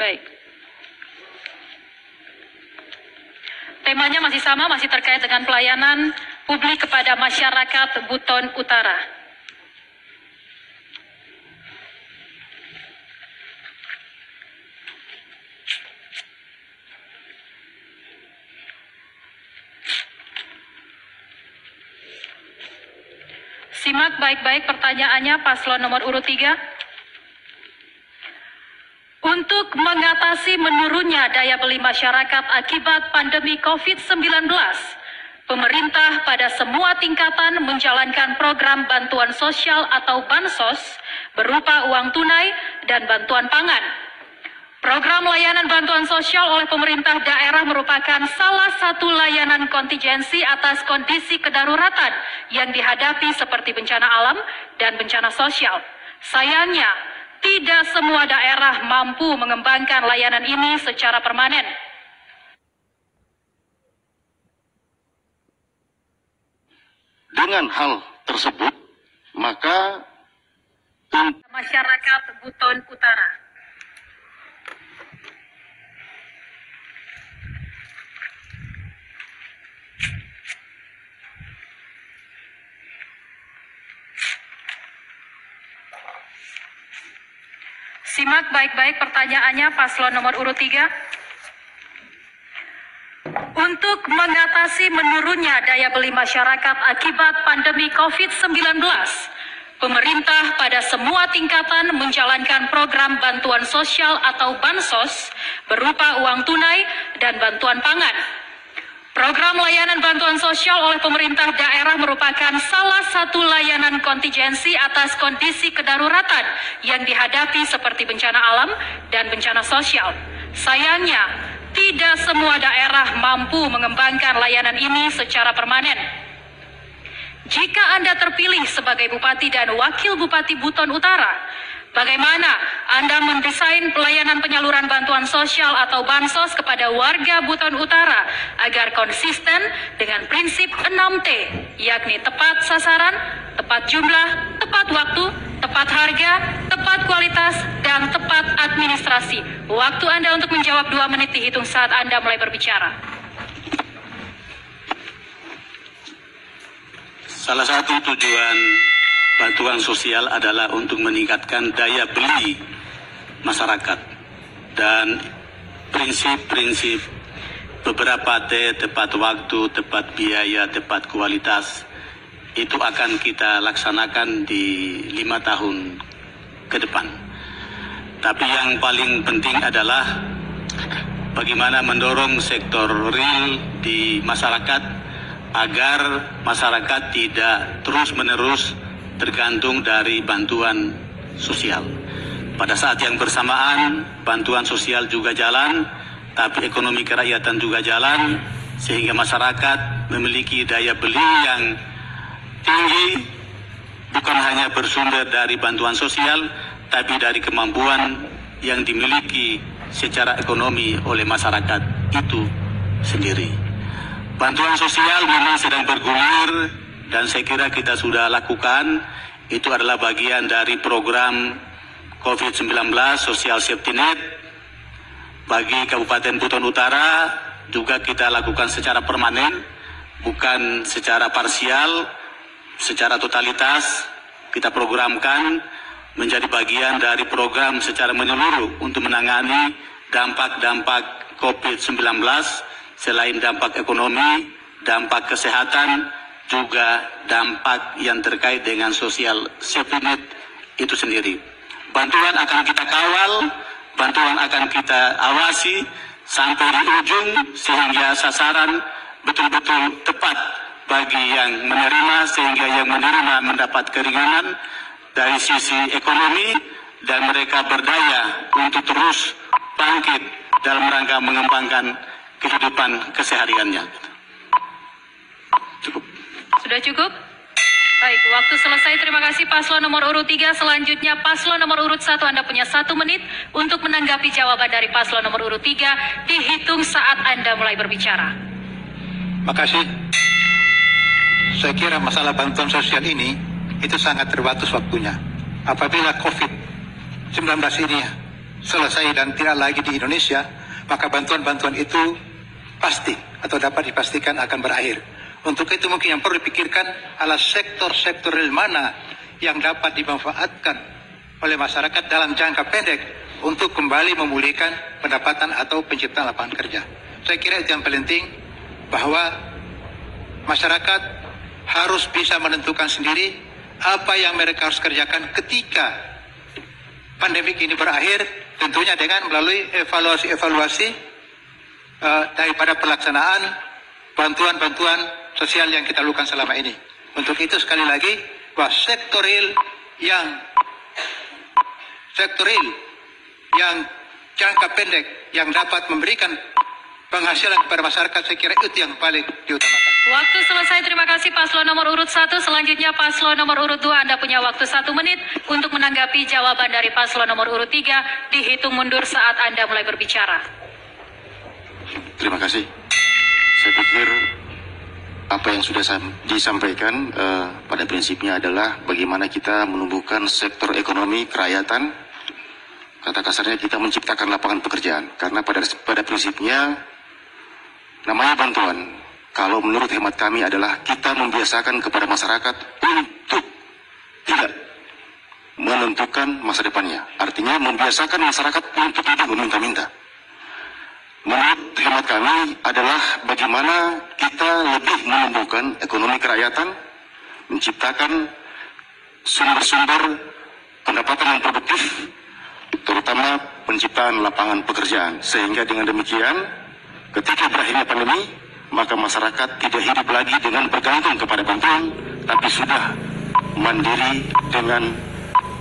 Baik. Temanya masih sama, masih terkait dengan pelayanan publik kepada masyarakat Buton Utara. Simak baik-baik pertanyaannya paslon nomor urut 3. Untuk mengatasi menurunnya daya beli masyarakat akibat pandemi COVID-19, pemerintah pada semua tingkatan menjalankan program bantuan sosial atau Bansos berupa uang tunai dan bantuan pangan. Program layanan bantuan sosial oleh pemerintah daerah merupakan salah satu layanan kontingensi atas kondisi kedaruratan yang dihadapi seperti bencana alam dan bencana sosial. Sayangnya, tidak semua daerah mampu mengembangkan layanan ini secara permanen. Dengan hal tersebut, maka masyarakat Buton Utara. Simak baik-baik pertanyaannya paslon nomor urut 3. Untuk mengatasi menurunnya daya beli masyarakat akibat pandemi COVID-19, pemerintah pada semua tingkatan menjalankan program bantuan sosial atau Bansos berupa uang tunai dan bantuan pangan. Program layanan bantuan sosial oleh pemerintah daerah merupakan salah satu layanan kontingensi atas kondisi kedaruratan yang dihadapi seperti bencana alam dan bencana sosial. Sayangnya, tidak semua daerah mampu mengembangkan layanan ini secara permanen. Jika Anda terpilih sebagai Bupati dan Wakil Bupati Buton Utara, bagaimana Anda mendesain pelayanan penyaluran bantuan sosial atau Bansos kepada warga Buton Utara agar konsisten dengan prinsip 6T, yakni tepat sasaran, tepat jumlah, tepat waktu, tepat harga, tepat kualitas, dan tepat administrasi. Waktu Anda untuk menjawab 2 menit dihitung saat Anda mulai berbicara. Salah satu tujuan bantuan sosial adalah untuk meningkatkan daya beli masyarakat dan prinsip-prinsip beberapa T, tepat waktu, tepat biaya, tepat kualitas itu akan kita laksanakan di 5 tahun ke depan. Tapi yang paling penting adalah bagaimana mendorong sektor real di masyarakat agar masyarakat tidak terus-menerus tergantung dari bantuan sosial. Pada saat yang bersamaan, bantuan sosial juga jalan, tapi ekonomi kerakyatan juga jalan, sehingga masyarakat memiliki daya beli yang tinggi, bukan hanya bersumber dari bantuan sosial, tapi dari kemampuan yang dimiliki secara ekonomi oleh masyarakat itu sendiri. Bantuan sosial memang sedang bergulir, dan saya kira kita sudah lakukan. Itu adalah bagian dari program COVID-19 Social Safety Net bagi Kabupaten Buton Utara. Juga kita lakukan secara permanen, bukan secara parsial, secara totalitas. Kita programkan menjadi bagian dari program secara menyeluruh untuk menangani dampak-dampak COVID-19, selain dampak ekonomi, dampak kesehatan, juga dampak yang terkait dengan social safety net itu sendiri. Bantuan akan kita kawal, bantuan akan kita awasi sampai di ujung sehingga sasaran betul-betul tepat bagi yang menerima, sehingga yang menerima mendapat keringanan dari sisi ekonomi dan mereka berdaya untuk terus bangkit dalam rangka mengembangkan kehidupan kesehariannya. Cukup. Sudah cukup? Baik, waktu selesai. Terima kasih paslon nomor urut 3. Selanjutnya paslon nomor urut 1, Anda punya 1 menit untuk menanggapi jawaban dari paslon nomor urut 3. Dihitung saat Anda mulai berbicara. Makasih. saya kira masalah bantuan sosial ini itu sangat terbatas waktunya. Apabila COVID-19 ini selesai dan tidak lagi di Indonesia, maka bantuan-bantuan itu pasti atau dapat dipastikan akan berakhir. Untuk itu mungkin yang perlu dipikirkan adalah sektor-sektor real mana yang dapat dimanfaatkan oleh masyarakat dalam jangka pendek untuk kembali memulihkan pendapatan atau penciptaan lapangan kerja. Saya kira itu yang paling penting, bahwa masyarakat harus bisa menentukan sendiri apa yang mereka harus kerjakan ketika pandemik ini berakhir, tentunya dengan melalui evaluasi daripada pelaksanaan bantuan-bantuan sosial yang kita lakukan selama ini. Untuk itu sekali lagi, bahwa sektor real yang jangka pendek yang dapat memberikan penghasilan kepada masyarakat, saya kira itu yang paling diutamakan. Waktu selesai, terima kasih paslon nomor urut 1. Selanjutnya paslon nomor urut 2, Anda punya waktu 1 menit untuk menanggapi jawaban dari paslon nomor urut 3. Dihitung mundur saat Anda mulai berbicara. Terima kasih. Saya pikir apa yang sudah disampaikan pada prinsipnya adalah bagaimana kita menumbuhkan sektor ekonomi kerakyatan. Kata kasarnya kita menciptakan lapangan pekerjaan. Karena pada prinsipnya namanya bantuan, kalau menurut hemat kami adalah kita membiasakan kepada masyarakat untuk tidak menentukan masa depannya. Artinya membiasakan masyarakat untuk tidak meminta-minta. Menurut hemat kami adalah bagaimana kita lebih menumbuhkan ekonomi kerakyatan, menciptakan sumber-sumber pendapatan yang produktif, terutama penciptaan lapangan pekerjaan. Sehingga dengan demikian, ketika berakhirnya pandemi, maka masyarakat tidak hidup lagi dengan bergantung kepada bantuan, tapi sudah mandiri dengan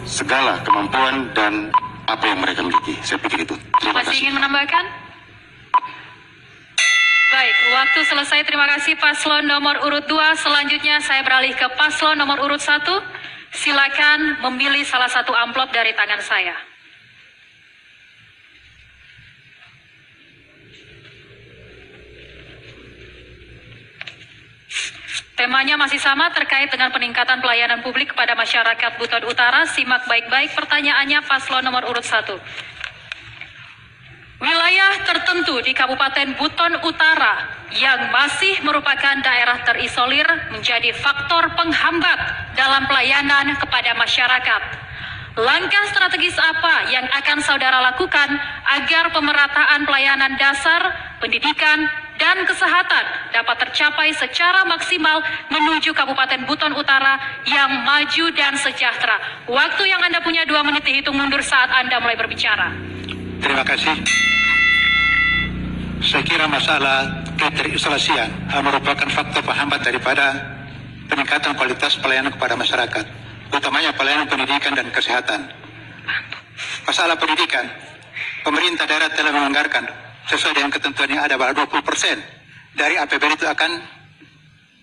segala kemampuan dan apa yang mereka miliki. Saya pikir itu. Terima kasih. Masih ingin menambahkan? Baik, waktu selesai. Terima kasih paslon nomor urut 2. Selanjutnya saya beralih ke paslon nomor urut 1. Silakan memilih salah satu amplop dari tangan saya. Temanya masih sama, terkait dengan peningkatan pelayanan publik kepada masyarakat Buton Utara. Simak baik-baik pertanyaannya paslon nomor urut 1. Wilayah tertentu di Kabupaten Buton Utara yang masih merupakan daerah terisolir menjadi faktor penghambat dalam pelayanan kepada masyarakat. Langkah strategis apa yang akan saudara lakukan agar pemerataan pelayanan dasar, pendidikan, dan kesehatan dapat tercapai secara maksimal menuju Kabupaten Buton Utara yang maju dan sejahtera? Waktu yang Anda punya 2 menit dihitung mundur saat Anda mulai berbicara. Terima kasih. Saya kira masalah keterisolasian merupakan faktor penghambat daripada peningkatan kualitas pelayanan kepada masyarakat, utamanya pelayanan pendidikan dan kesehatan. Masalah pendidikan, pemerintah daerah telah menganggarkan sesuai dengan ketentuan yang ada bahwa 20% dari APBD itu akan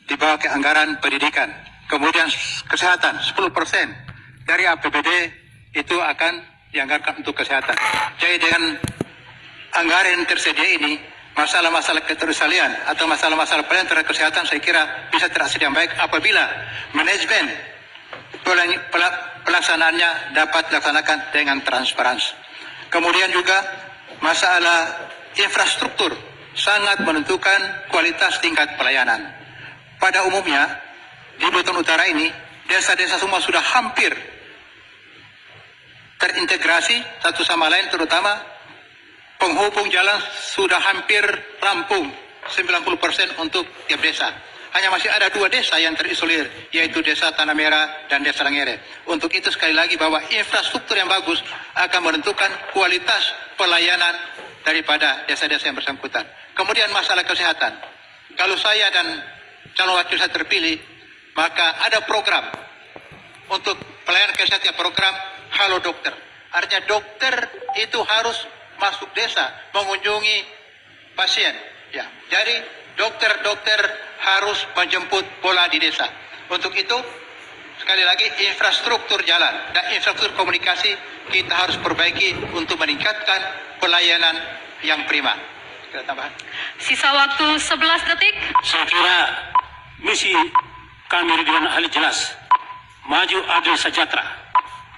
dibawa ke anggaran pendidikan. Kemudian kesehatan, 10% dari APBD itu akan dianggarkan untuk kesehatan. Jadi dengan anggaran yang tersedia ini, masalah-masalah ketersalian atau masalah-masalah pelayanan terhadap kesehatan saya kira bisa terasa dengan baik apabila manajemen pelaksanaannya dapat dilaksanakan dengan transparansi. Kemudian juga masalah infrastruktur sangat menentukan kualitas tingkat pelayanan. Pada umumnya di Buton Utara ini, desa-desa semua sudah hampir terintegrasi satu sama lain, terutama penghubung jalan sudah hampir rampung 90% untuk tiap desa. Hanya masih ada 2 desa yang terisolir, yaitu desa Tanah Merah dan desa Langere. Untuk itu sekali lagi bahwa infrastruktur yang bagus akan menentukan kualitas pelayanan daripada desa-desa yang bersangkutan. Kemudian masalah kesehatan. Kalau saya dan calon wakil saya terpilih, maka ada program untuk pelayanan kesehatan, program Halo Dokter. Artinya dokter itu harus masuk desa mengunjungi pasien. Ya, jadi dokter-dokter harus menjemput bola di desa. Untuk itu sekali lagi infrastruktur jalan dan infrastruktur komunikasi kita harus perbaiki untuk meningkatkan pelayanan yang prima. Kita tambahan. Sisa waktu 11 detik. Saya kira misi kami Ridwan Ahli jelas, maju adil sejahtera.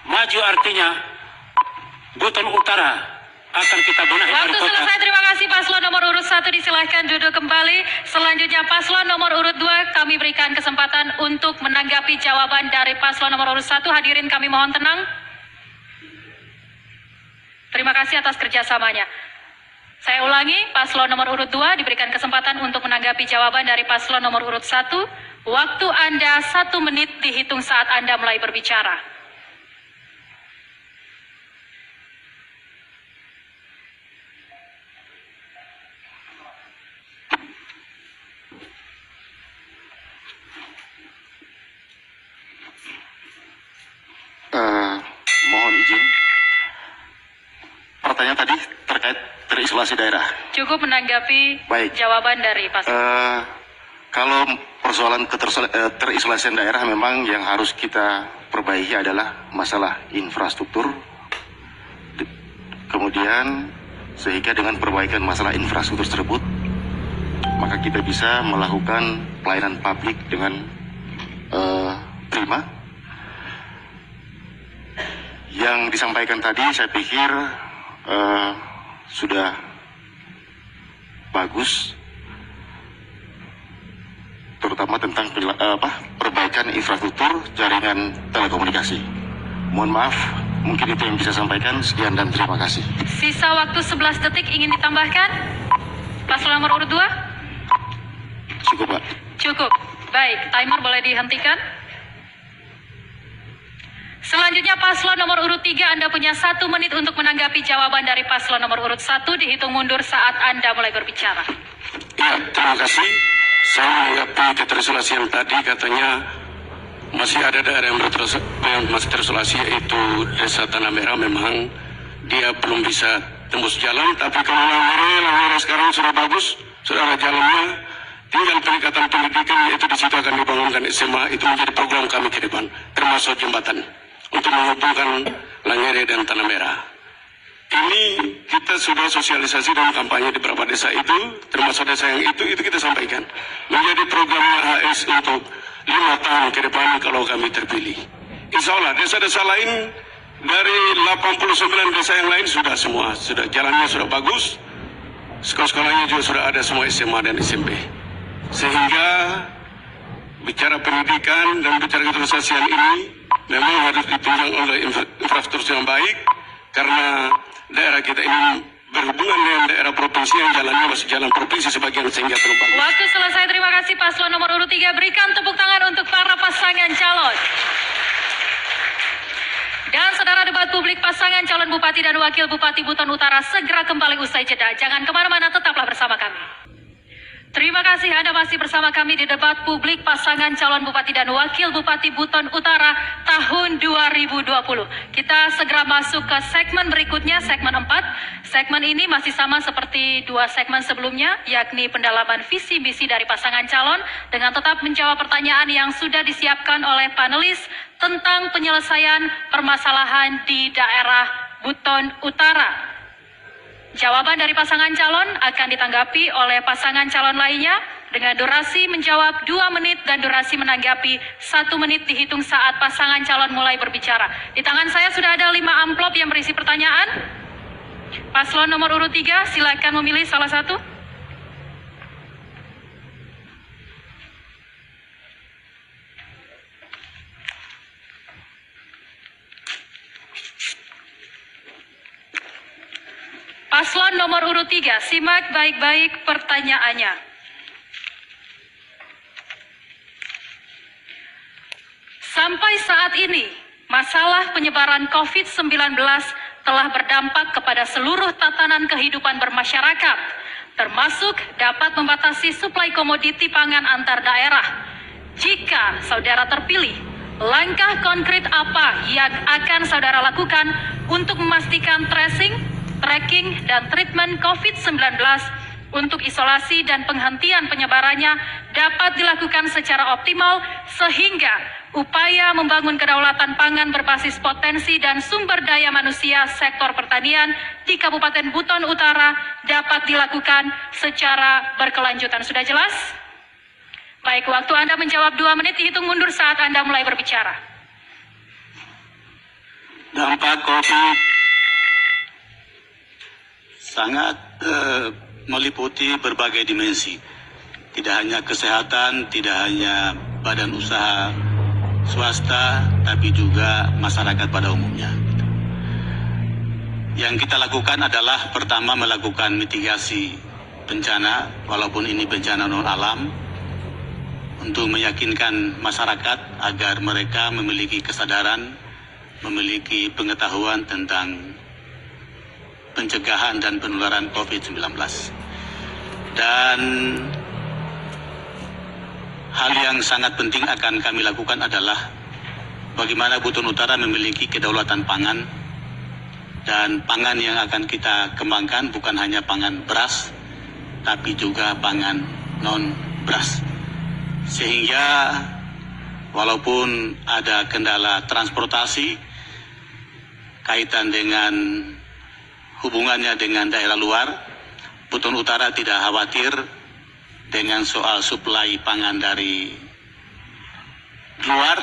Maju artinya Buton Utara akan kita benahi dari Waktu kota. selesai, terima kasih paslon nomor urut 1 disilahkan duduk kembali. Selanjutnya paslon nomor urut 2 kami berikan kesempatan untuk menanggapi jawaban dari paslon nomor urut 1. Hadirin kami mohon tenang. Terima kasih atas kerjasamanya. Saya ulangi, paslon nomor urut 2 diberikan kesempatan untuk menanggapi jawaban dari paslon nomor urut 1. Waktu Anda 1 menit dihitung saat Anda mulai berbicara. Mohon izin. Pertanyaan tadi terkait terisolasi daerah. Cukup menanggapi Baik. jawaban dari paslon. Kalau persoalan terisolasi daerah memang yang harus kita perbaiki adalah masalah infrastruktur. Kemudian sehingga dengan perbaikan masalah infrastruktur tersebut, maka kita bisa melakukan pelayanan publik dengan prima. Yang disampaikan tadi saya pikir sudah bagus, terutama tentang perbaikan infrastruktur jaringan telekomunikasi. Mohon maaf, mungkin itu yang bisa sampaikan. Sekian dan terima kasih. Sisa waktu 11 detik ingin ditambahkan? Paslon nomor urut 2? Cukup, Pak. Cukup. Baik, timer boleh dihentikan. Selanjutnya paslon nomor urut 3, Anda punya 1 menit untuk menanggapi jawaban dari paslon nomor urut 1. Dihitung mundur saat Anda mulai berbicara. Ya, terima kasih. Saya menanggapi terisolasi yang tadi, katanya masih ada daerah yang masih terisolasi, yaitu Desa Tanah Merah. Memang dia belum bisa tembus jalan, tapi kalau Langere sekarang sudah bagus, sudah ada jalannya. Tinggal peningkatan pendidikan, yaitu di situ akan dibangunkan SMA. Itu menjadi program kami ke depan, termasuk jembatan untuk menghubungkan Langere dan Tanah Merah. Ini kita sudah sosialisasi dan kampanye di beberapa desa itu, termasuk desa yang itu kita sampaikan. Menjadi program HS untuk 5 tahun ke depan kalau kami terpilih. Insya Allah desa-desa lain dari 89 desa yang lain sudah jalannya sudah bagus, sekolah-sekolahnya juga sudah ada semua SMA dan SMP. Sehingga bicara pendidikan dan bicara kesosialan ini memang harus ditunjang oleh infrastruktur yang baik, karena daerah kita ini berhubungan dengan daerah provinsi yang jalannya masih jalan provinsi sebagian sehingga terlalu bagus. Waktu selesai, terima kasih paslon nomor urut 3. Berikan tepuk tangan untuk para pasangan calon. Dan saudara, debat publik pasangan calon Bupati dan Wakil Bupati Buton Utara segera kembali usai jeda. Jangan kemana-mana, tetaplah bersama kami. Terima kasih Anda masih bersama kami di debat publik pasangan calon Bupati dan Wakil Bupati Buton Utara tahun 2020. Kita segera masuk ke segmen berikutnya, segmen 4. Segmen ini masih sama seperti 2 segmen sebelumnya, yakni pendalaman visi misi dari pasangan calon dengan tetap menjawab pertanyaan yang sudah disiapkan oleh panelis tentang penyelesaian permasalahan di daerah Buton Utara. Jawaban dari pasangan calon akan ditanggapi oleh pasangan calon lainnya dengan durasi menjawab 2 menit dan durasi menanggapi 1 menit dihitung saat pasangan calon mulai berbicara. Di tangan saya sudah ada 5 amplop yang berisi pertanyaan. Paslon nomor urut 3, silakan memilih salah satu. Paslon nomor urut 3, simak baik-baik pertanyaannya. Sampai saat ini, masalah penyebaran COVID-19 telah berdampak kepada seluruh tatanan kehidupan bermasyarakat, termasuk dapat membatasi suplai komoditi pangan antar daerah. Jika saudara terpilih, langkah konkret apa yang akan saudara lakukan untuk memastikan tracking dan treatment COVID-19 untuk isolasi dan penghentian penyebarannya dapat dilakukan secara optimal sehingga upaya membangun kedaulatan pangan berbasis potensi dan sumber daya manusia sektor pertanian di Kabupaten Buton Utara dapat dilakukan secara berkelanjutan. Sudah jelas? Baik, waktu Anda menjawab 2 menit dihitung mundur saat Anda mulai berbicara. Dampak COVID sangat meliputi berbagai dimensi. Tidak hanya kesehatan, tidak hanya badan usaha swasta, tapi juga masyarakat pada umumnya. Yang kita lakukan adalah pertama melakukan mitigasi bencana, walaupun ini bencana non alam, untuk meyakinkan masyarakat agar mereka memiliki kesadaran, memiliki pengetahuan tentang pencegahan dan penularan COVID-19. Dan hal yang sangat penting akan kami lakukan adalah bagaimana Buton Utara memiliki kedaulatan pangan, dan pangan yang akan kita kembangkan bukan hanya pangan beras, tapi juga pangan non-beras. Sehingga walaupun ada kendala transportasi kaitan dengan hubungannya dengan daerah luar, Buton Utara tidak khawatir dengan soal suplai pangan dari luar,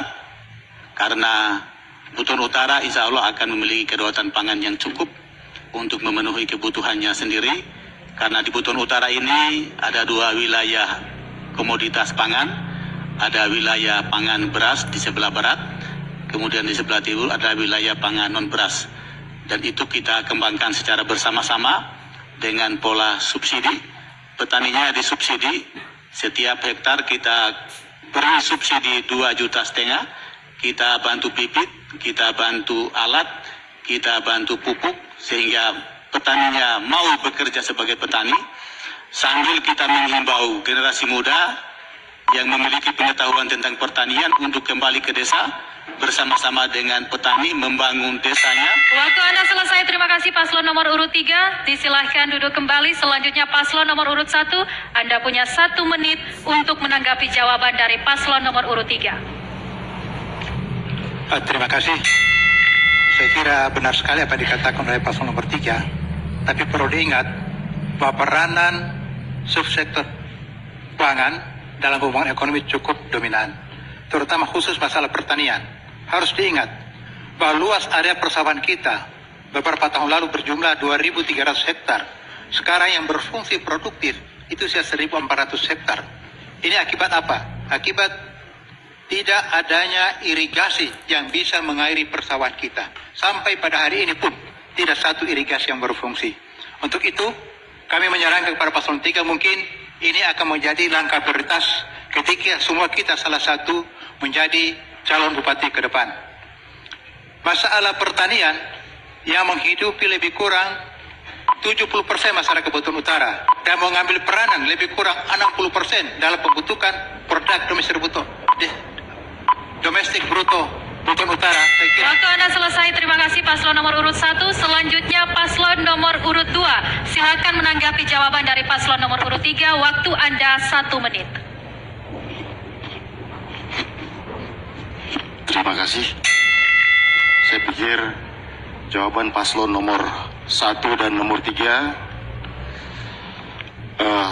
karena Buton Utara insya Allah akan memiliki kedaulatan pangan yang cukup untuk memenuhi kebutuhannya sendiri, karena di Buton Utara ini ada 2 wilayah komoditas pangan, ada wilayah pangan beras di sebelah barat, kemudian di sebelah timur ada wilayah pangan non beras, dan itu kita kembangkan secara bersama-sama dengan pola subsidi. Petaninya disubsidi, setiap hektar kita beri subsidi 2,5 juta, kita bantu bibit, kita bantu alat, kita bantu pupuk, sehingga petaninya mau bekerja sebagai petani, sambil kita menghimbau generasi muda yang memiliki pengetahuan tentang pertanian untuk kembali ke desa, bersama-sama dengan petani membangun desanya. Waktu Anda selesai, terima kasih paslon nomor urut 3. Disilahkan duduk kembali. Selanjutnya paslon nomor urut 1. Anda punya 1 menit untuk menanggapi jawaban dari paslon nomor urut 3. Terima kasih. Saya kira benar sekali apa dikatakan oleh paslon nomor 3. Tapi perlu diingat bahwa peranan subsektor pangan dalam hubungan ekonomi cukup dominan, terutama khusus masalah pertanian. Harus diingat bahwa luas area persawahan kita beberapa tahun lalu berjumlah 2.300 hektar. Sekarang yang berfungsi produktif itu sudah 1.400 hektar. Ini akibat apa? Akibat tidak adanya irigasi yang bisa mengairi persawahan kita. Sampai pada hari ini pun tidak satu irigasi yang berfungsi. Untuk itu kami menyarankan kepada paslon 3, mungkin ini akan menjadi langkah prioritas ketika semua kita salah satu menjadi calon bupati ke depan. Masalah pertanian yang menghidupi lebih kurang 70% masyarakat Buton Utara dan mengambil peranan lebih kurang 60% dalam pembentukan produk domestik bruto Buton Utara. Waktu Anda selesai, terima kasih paslon nomor urut 1. Selanjutnya paslon nomor urut 2. Silakan menanggapi jawaban dari paslon nomor urut 3. Waktu Anda 1 menit. Terima kasih. Saya pikir jawaban paslon nomor 1 dan nomor 3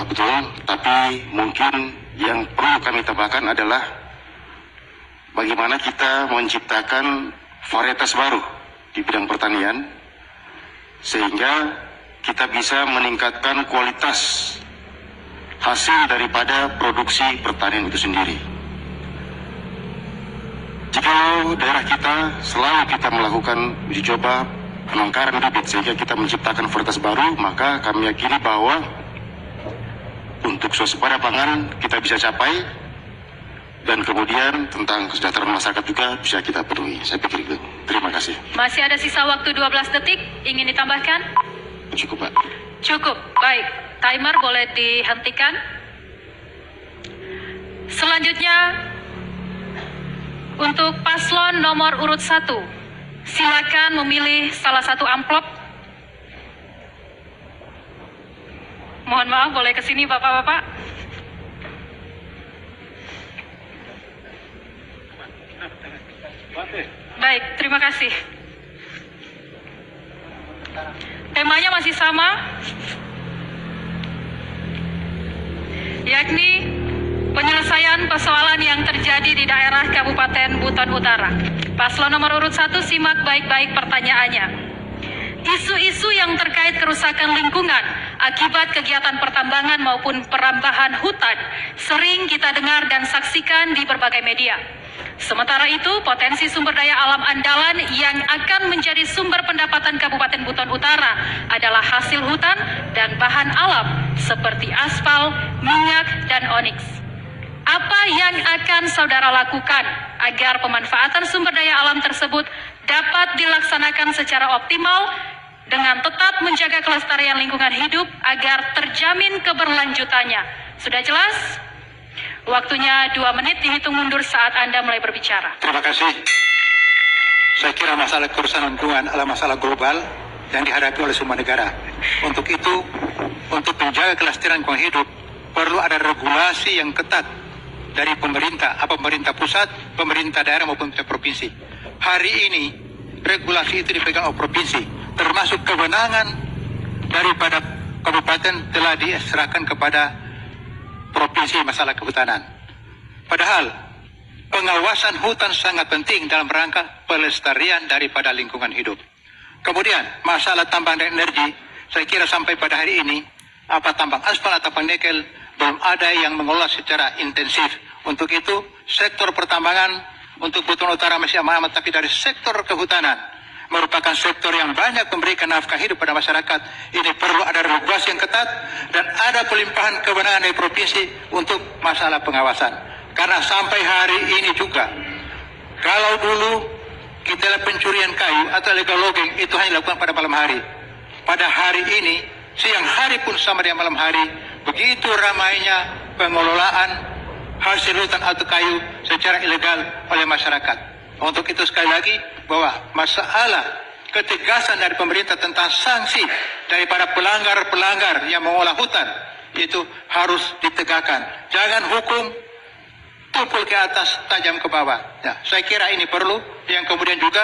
betul, tapi mungkin yang perlu kami tambahkan adalah bagaimana kita menciptakan varietas baru di bidang pertanian sehingga kita bisa meningkatkan kualitas hasil daripada produksi pertanian itu sendiri. Jika daerah kita selalu kita melakukan uji coba penangkaran bibit sehingga kita menciptakan varietas baru, maka kami yakini bahwa untuk swasembada pangan kita bisa capai, dan kemudian tentang kesejahteraan masyarakat juga bisa kita penuhi. Saya pikir itu. Terima kasih. Masih ada sisa waktu 12 detik. Ingin ditambahkan? Cukup, Pak. Cukup. Baik. Timer boleh dihentikan. Selanjutnya untuk paslon nomor urut 1, silakan memilih salah satu amplop. Mohon maaf, boleh ke sini Bapak-bapak. Baik, terima kasih. Temanya masih sama, yakni Penyelesaian persoalan yang terjadi di daerah Kabupaten Buton Utara. Paslon nomor urut 1 simak baik-baik pertanyaannya. Isu-isu yang terkait kerusakan lingkungan akibat kegiatan pertambangan maupun perambahan hutan sering kita dengar dan saksikan di berbagai media. Sementara itu, potensi sumber daya alam andalan yang akan menjadi sumber pendapatan Kabupaten Buton Utara adalah hasil hutan dan bahan alam seperti aspal, minyak, dan oniks. Apa yang akan saudara lakukan agar pemanfaatan sumber daya alam tersebut dapat dilaksanakan secara optimal dengan tetap menjaga kelestarian lingkungan hidup agar terjamin keberlanjutannya? Sudah jelas? Waktunya 2 menit dihitung mundur saat Anda mulai berbicara. Terima kasih. Saya kira masalah kerusakan lingkungan adalah masalah global yang dihadapi oleh semua negara. Untuk itu, untuk menjaga kelestarian lingkungan hidup, perlu ada regulasi yang ketat dari pemerintah, pemerintah pusat, pemerintah daerah maupun pemerintah provinsi. Hari ini, regulasi itu dipegang oleh provinsi, termasuk kewenangan daripada kabupaten telah diserahkan kepada provinsi masalah kehutanan. Padahal pengawasan hutan sangat penting dalam rangka pelestarian daripada lingkungan hidup. Kemudian masalah tambang dan energi, saya kira sampai pada hari ini apa tambang aspal atau nikel belum ada yang mengelola secara intensif. Untuk itu sektor pertambangan untuk Buton Utara masih aman-aman, tapi dari sektor kehutanan merupakan sektor yang banyak memberikan nafkah hidup pada masyarakat. Ini perlu ada regulasi yang ketat dan ada pelimpahan kewenangan dari provinsi untuk masalah pengawasan. Karena sampai hari ini juga, kalau dulu kita lihat pencurian kayu atau illegal logging itu hanya dilakukan pada malam hari. Pada hari ini, siang hari pun sama dengan malam hari, begitu ramainya pengelolaan hasil hutan atau kayu secara ilegal oleh masyarakat. Untuk itu sekali lagi bahwa masalah ketegasan dari pemerintah tentang sanksi daripada pelanggar-pelanggar yang mengolah hutan itu harus ditegakkan. Jangan hukum tumpul ke atas, tajam ke bawah. Ya, saya kira ini perlu. Yang kemudian juga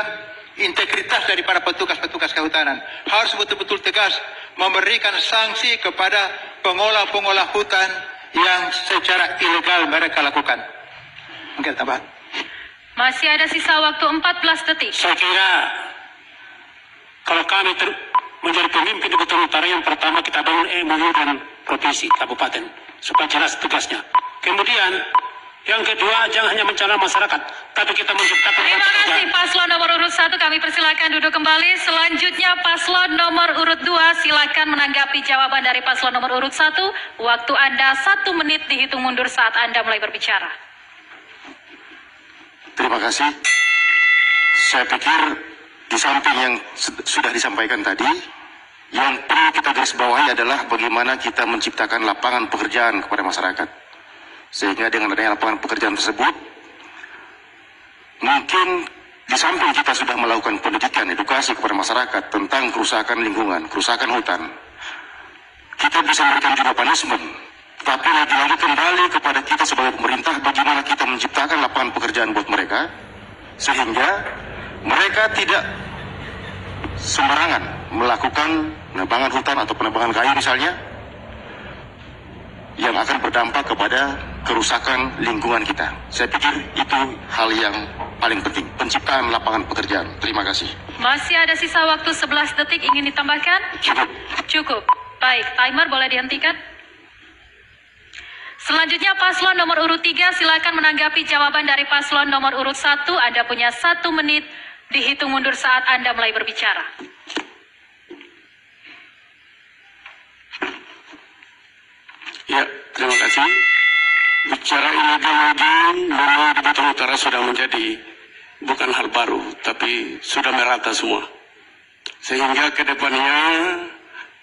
integritas daripada petugas-petugas kehutanan harus betul-betul tegas memberikan sanksi kepada pengolah-pengolah hutan yang secara ilegal mereka lakukan. Mungkin tambah. Masih ada sisa waktu 14 detik. Saya kira kalau kami menjadi pemimpin di Buton Utara, yang pertama kita bangun MOU dengan provinsi, kabupaten, supaya jelas tugasnya. Kemudian yang kedua, jangan hanya mencari masyarakat, tapi kita menciptakan. Terima kasih paslon nomor urut 1, kami persilakan duduk kembali. Selanjutnya paslon nomor urut 2, silakan menanggapi jawaban dari paslon nomor urut 1. Waktu Anda 1 menit dihitung mundur saat Anda mulai berbicara. Terima kasih. Saya pikir di samping yang sudah disampaikan tadi, yang perlu kita garis bawahi adalah bagaimana kita menciptakan lapangan pekerjaan kepada masyarakat. Sehingga dengan adanya lapangan pekerjaan tersebut, mungkin di samping kita sudah melakukan pendidikan, edukasi kepada masyarakat tentang kerusakan lingkungan, kerusakan hutan, kita bisa memberikan juga punishment. Tapi lagi-lagi kembali kepada kita sebagai pemerintah, bagaimana kita menciptakan lapangan pekerjaan buat mereka, sehingga mereka tidak sembarangan melakukan penebangan hutan atau penebangan kayu misalnya, yang akan berdampak kepada kerusakan lingkungan kita. Saya pikir itu hal yang paling penting, penciptaan lapangan pekerjaan. Terima kasih. Masih ada sisa waktu 11 detik, ingin ditambahkan? Cukup. Cukup. Baik, timer boleh dihentikan. Selanjutnya paslon nomor urut 3, silakan menanggapi jawaban dari paslon nomor urut 1. Anda punya 1 menit, dihitung mundur saat Anda mulai berbicara. Ya, terima kasih. Bicara ideologi, memang di Buton Utara sudah menjadi bukan hal baru, tapi sudah merata semua. Sehingga ke depannya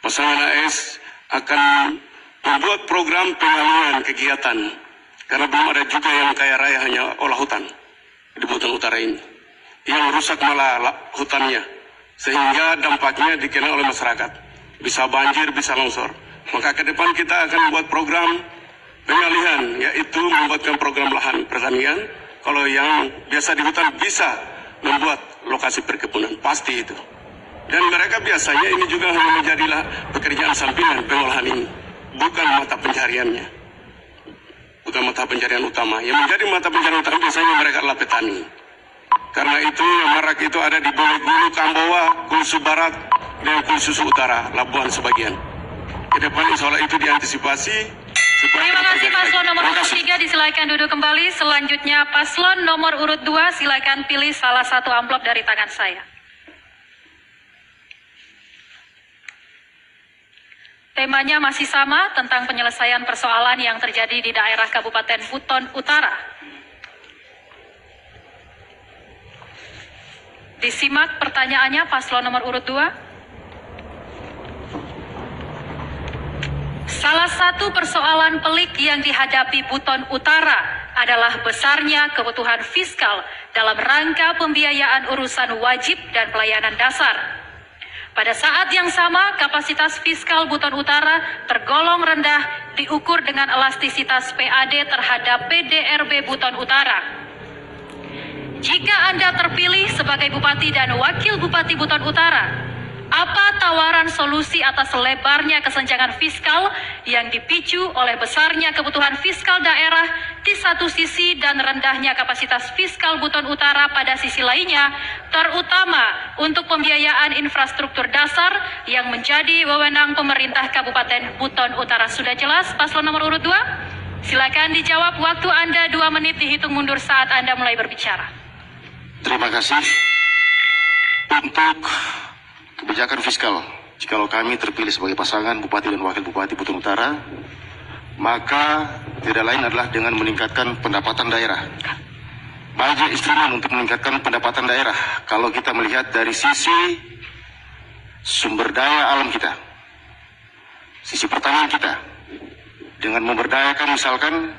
pasangan AS akan membuat program pengalihan kegiatan, karena belum ada juga yang kaya raya hanya olah hutan di Buton Utara ini, yang rusak malah hutannya, sehingga dampaknya dikenal oleh masyarakat, bisa banjir, bisa longsor. Maka ke depan kita akan membuat program pengalihan, yaitu membuatkan program lahan pertanian. Kalau yang biasa di hutan bisa membuat lokasi perkebunan, pasti itu. Dan mereka biasanya ini juga hanya menjadilah pekerjaan sampingan pengolahan ini, bukan mata pencariannya. bukan mata pencarian utama. Yang menjadi mata pencarian utama biasanya mereka adalah petani. Karena itu yang marak itu ada di Bogor, Kambawa, Kulusu Barat, dan Kulusu Utara, Labuan sebagian. Kedepan insya Allah itu diantisipasi. Terima kasih paslon nomor urut 3, disilakan duduk kembali. Selanjutnya paslon nomor urut 2, silakan pilih salah satu amplop dari tangan saya. Temanya masih sama, tentang penyelesaian persoalan yang terjadi di daerah Kabupaten Buton Utara. Disimak pertanyaannya paslon nomor urut 2. Salah satu persoalan pelik yang dihadapi Buton Utara adalah besarnya kebutuhan fiskal dalam rangka pembiayaan urusan wajib dan pelayanan dasar. Pada saat yang sama, kapasitas fiskal Buton Utara tergolong rendah diukur dengan elastisitas PAD terhadap PDRB Buton Utara. Jika Anda terpilih sebagai Bupati dan Wakil Bupati Buton Utara, apa tawaran solusi atas lebarnya kesenjangan fiskal yang dipicu oleh besarnya kebutuhan fiskal daerah di satu sisi dan rendahnya kapasitas fiskal Buton Utara pada sisi lainnya, terutama untuk pembiayaan infrastruktur dasar yang menjadi wewenang pemerintah Kabupaten Buton Utara? Sudah jelas paslon nomor urut 2? Silakan dijawab, waktu Anda 2 menit dihitung mundur saat Anda mulai berbicara. Terima kasih. Untuk kebijakan fiskal, jikalau kami terpilih sebagai pasangan Bupati dan Wakil Bupati Buton Utara, maka tidak lain adalah dengan meningkatkan pendapatan daerah. Banyak instrumen untuk meningkatkan pendapatan daerah. Kalau kita melihat dari sisi sumber daya alam kita, sisi pertanian kita, dengan memberdayakan misalkan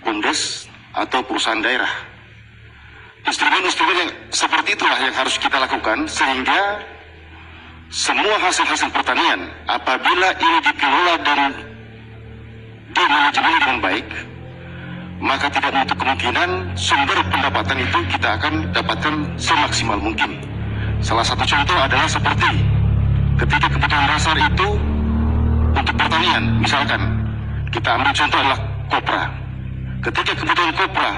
BUMDes atau perusahaan daerah. Instrumen-instrumen yang seperti itulah yang harus kita lakukan, sehingga semua hasil-hasil pertanian apabila ini dikelola dan dimanajemen dengan baik, maka tidak menutup kemungkinan sumber pendapatan itu kita akan dapatkan semaksimal mungkin. Salah satu contoh adalah seperti ketika kebutuhan dasar itu untuk pertanian, misalkan kita ambil contoh adalah kopra. Ketika kebutuhan kopra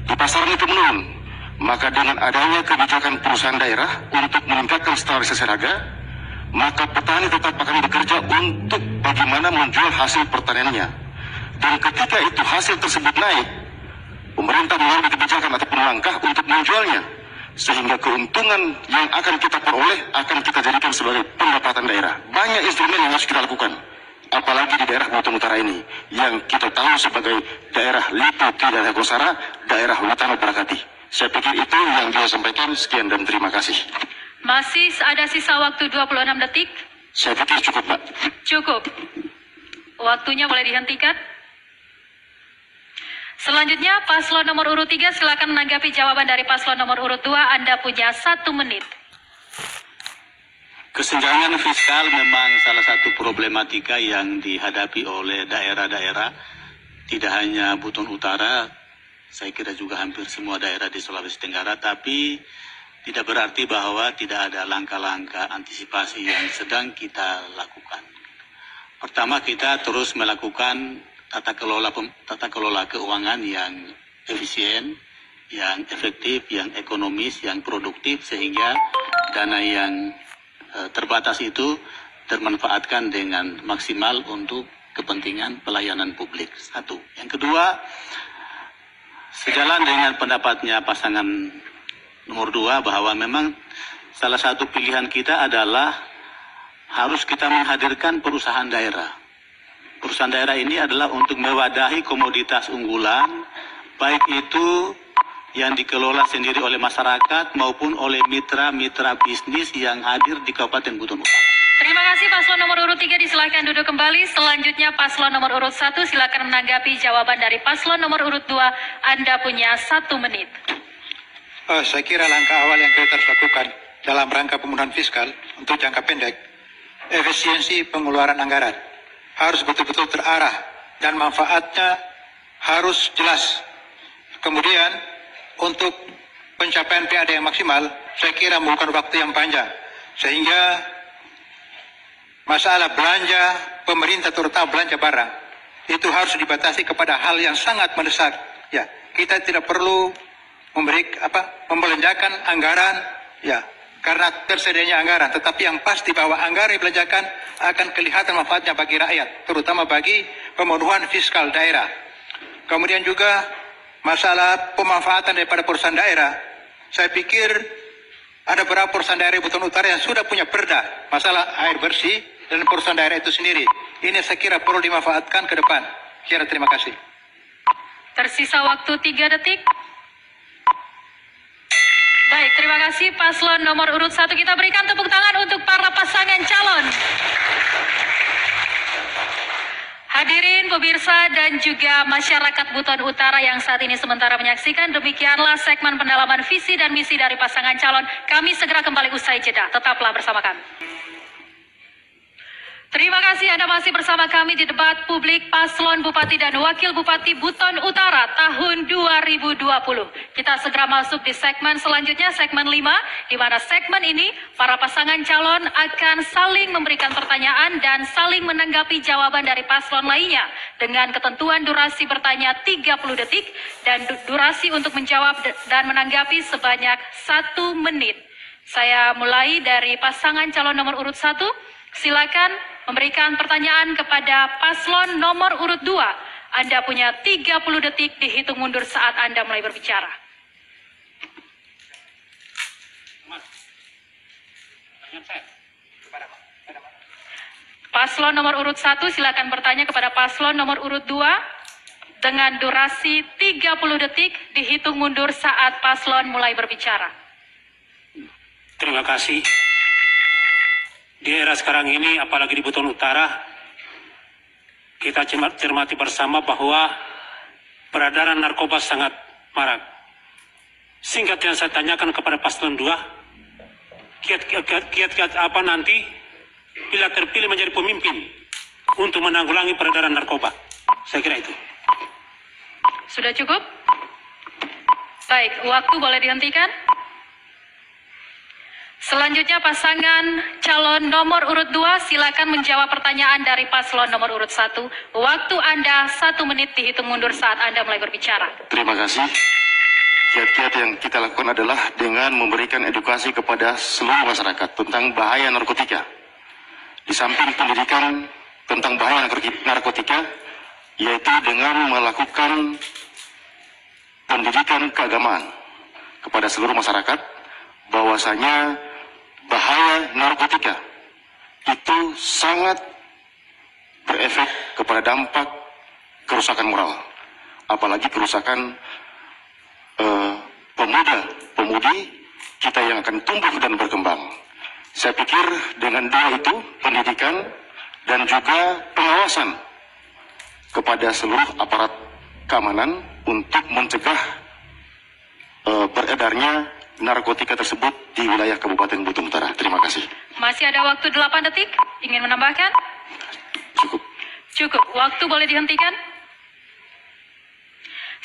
di pasaran itu menurun, maka dengan adanya kebijakan perusahaan daerah untuk meningkatkan standarisasi harga, maka petani tetap akan bekerja untuk bagaimana menjual hasil pertaniannya. Dan ketika itu hasil tersebut naik, pemerintah mengambil kebijakan ataupun langkah untuk menjualnya, sehingga keuntungan yang akan kita peroleh akan kita jadikan sebagai pendapatan daerah. Banyak instrumen yang harus kita lakukan, apalagi di daerah Buton Utara ini, yang kita tahu sebagai daerah Lipo Ki Kosara, daerah hutan berkati. Saya pikir itu yang bisa sampaikan. Sekian dan terima kasih. Masih ada sisa waktu 26 detik. Saya pikir cukup, Pak. Cukup. Waktunya boleh dihentikan. Selanjutnya paslon nomor urut 3, silakan menanggapi jawaban dari paslon nomor urut 2. Anda punya 1 menit. Kesenjangan fiskal memang salah satu problematika yang dihadapi oleh daerah-daerah, tidak hanya Buton Utara, saya kira juga hampir semua daerah di Sulawesi Tenggara, tapi tidak berarti bahwa tidak ada langkah-langkah antisipasi yang sedang kita lakukan. Pertama, kita terus melakukan tata kelola keuangan yang efisien, yang efektif, yang ekonomis, yang produktif, sehingga dana yang terbatas itu termanfaatkan dengan maksimal untuk kepentingan pelayanan publik. Satu. Yang kedua, sejalan dengan pendapatnya pasangan nomor 2 bahwa memang salah satu pilihan kita adalah harus kita menghadirkan perusahaan daerah. Perusahaan daerah ini adalah untuk mewadahi komoditas unggulan, baik itu yang dikelola sendiri oleh masyarakat maupun oleh mitra-mitra bisnis yang hadir di Kabupaten Buton Utara. Terima kasih paslon nomor urut 3, disilakan duduk kembali. Selanjutnya paslon nomor urut 1, silakan menanggapi jawaban dari paslon nomor urut 2. Anda punya 1 menit. Saya kira langkah awal yang kita harus lakukan dalam rangka pemulihan fiskal untuk jangka pendek, efisiensi pengeluaran anggaran harus betul-betul terarah dan manfaatnya harus jelas. Kemudian untuk pencapaian PAD yang maksimal, saya kira memerlukan waktu yang panjang, sehingga masalah belanja pemerintah, terutama belanja barang, itu harus dibatasi kepada hal yang sangat mendesak. Ya, kita tidak perlu membelanjakan anggaran, ya, karena tersedianya anggaran. Tetapi yang pasti bahwa anggaran yang dibelanjakan akan kelihatan manfaatnya bagi rakyat, terutama bagi pemenuhan fiskal daerah. Kemudian juga masalah pemanfaatan daripada perusahaan daerah. Saya pikir ada beberapa perusahaan daerah Buton Utara yang sudah punya perda masalah air bersih dan perusahaan daerah itu sendiri. Ini saya kira perlu dimanfaatkan ke depan. Kira terima kasih. Tersisa waktu 3 detik. Baik, terima kasih paslon nomor urut 1. Kita berikan tepuk tangan untuk para pasangan calon. Hadirin, pemirsa, dan juga masyarakat Buton Utara yang saat ini sementara menyaksikan, demikianlah segmen pendalaman visi dan misi dari pasangan calon. Kami segera kembali usai jeda. Tetaplah bersama kami. Terima kasih Anda masih bersama kami di debat publik paslon Bupati dan Wakil Bupati Buton Utara tahun 2020. Kita segera masuk di segmen selanjutnya, segmen 5, di mana segmen ini para pasangan calon akan saling memberikan pertanyaan dan saling menanggapi jawaban dari paslon lainnya dengan ketentuan durasi bertanya 30 detik dan durasi untuk menjawab dan menanggapi sebanyak 1 menit. Saya mulai dari pasangan calon nomor urut 1. Silakan memberikan pertanyaan kepada paslon nomor urut 2. Anda punya 30 detik, dihitung mundur saat Anda mulai berbicara. Paslon nomor urut 1 silakan bertanya kepada paslon nomor urut 2 dengan durasi 30 detik, dihitung mundur saat paslon mulai berbicara. Terima kasih. Di era sekarang ini, apalagi di Buton Utara, kita cermati bersama bahwa peredaran narkoba sangat marak. Singkat yang saya tanyakan kepada paslon 2, kiat-kiat apa nanti bila terpilih menjadi pemimpin untuk menanggulangi peredaran narkoba? Saya kira itu. Sudah cukup? Baik, waktu boleh dihentikan. Selanjutnya pasangan calon nomor urut 2 silakan menjawab pertanyaan dari paslon nomor urut 1. Waktu Anda 1 menit, dihitung mundur saat Anda mulai berbicara. Terima kasih. Kiat-kiat yang kita lakukan adalah dengan memberikan edukasi kepada seluruh masyarakat tentang bahaya narkotika. Di samping pendidikan tentang bahaya narkotika, yaitu dengan melakukan pendidikan keagamaan kepada seluruh masyarakat, bahwasanya bahaya narkotika itu sangat berefek kepada dampak kerusakan moral, apalagi kerusakan pemuda-pemudi kita yang akan tumbuh dan berkembang. Saya pikir dengan 2 itu, pendidikan dan juga pengawasan kepada seluruh aparat keamanan untuk mencegah beredarnya narkotika tersebut di wilayah Kabupaten Buton Utara. Terima kasih. Masih ada waktu 8 detik. Ingin menambahkan? Cukup. Cukup. Waktu boleh dihentikan.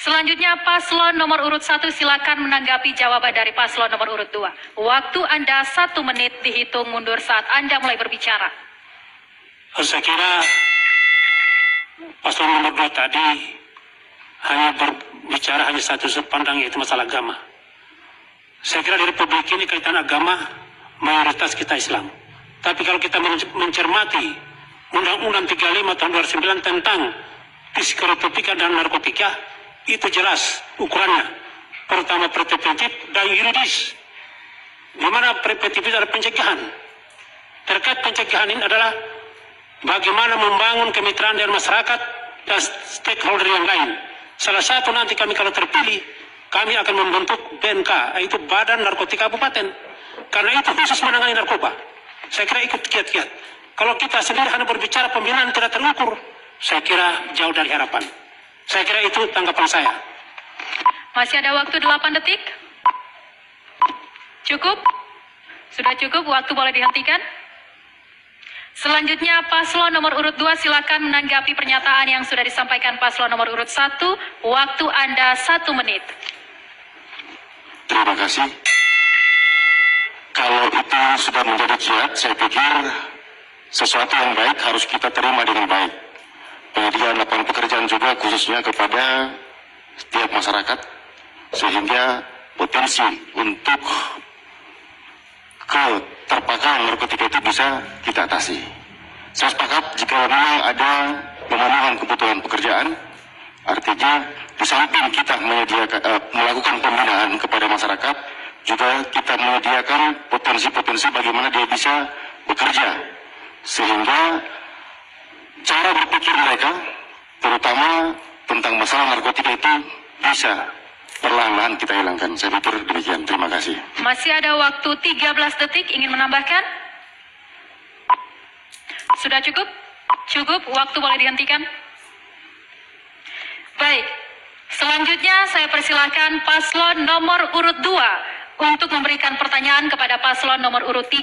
Selanjutnya paslon nomor urut 1 silakan menanggapi jawaban dari paslon nomor urut 2. Waktu Anda 1 menit, dihitung mundur saat Anda mulai berbicara. Saya kira paslon nomor 2 tadi hanya berbicara hanya satu sudut pandang, yaitu masalah agama. Saya kira di Republik ini kaitan agama mayoritas kita Islam. Tapi kalau kita mencermati Undang-Undang 35 tahun 2009 tentang psikotropika dan narkotika, itu jelas ukurannya. Pertama preventif dan yuridis. Di mana preventif itu adalah pencegahan. Terkait pencegahan ini adalah bagaimana membangun kemitraan dengan masyarakat dan stakeholder yang lain. Salah satu nanti kami kalau terpilih, kami akan membentuk BNK, yaitu Badan Narkotika Kabupaten. Karena itu khusus menangani narkoba. Saya kira ikut kiat-kiat. Kalau kita sendiri hanya berbicara pembinaan tidak terukur, saya kira jauh dari harapan. Saya kira itu tanggapan saya. Masih ada waktu 8 detik. Cukup? Sudah cukup, waktu boleh dihentikan. Selanjutnya paslon nomor urut 2 silakan menanggapi pernyataan yang sudah disampaikan paslon nomor urut 1. Waktu Anda 1 menit. Terima kasih. Kalau itu sudah menjadi kiat, saya pikir sesuatu yang baik harus kita terima dengan baik. penyediaan lapangan pekerjaan juga khususnya kepada setiap masyarakat, sehingga potensi untuk keterpakaan narkotika itu bisa kita atasi. Saya sepakat jika memang ada pemenuhan kebutuhan pekerjaan, artinya di samping kita melakukan pembinaan kepada masyarakat, juga kita menyediakan potensi-potensi bagaimana dia bisa bekerja, sehingga cara berpikir mereka, terutama tentang masalah narkotika itu bisa perlahan-lahan kita hilangkan. Saya pikir demikian. Terima kasih. Masih ada waktu 13 detik, ingin menambahkan? Sudah cukup? Cukup, waktu boleh dihentikan. Baik, selanjutnya saya persilahkan paslon nomor urut 2 untuk memberikan pertanyaan kepada paslon nomor urut 3.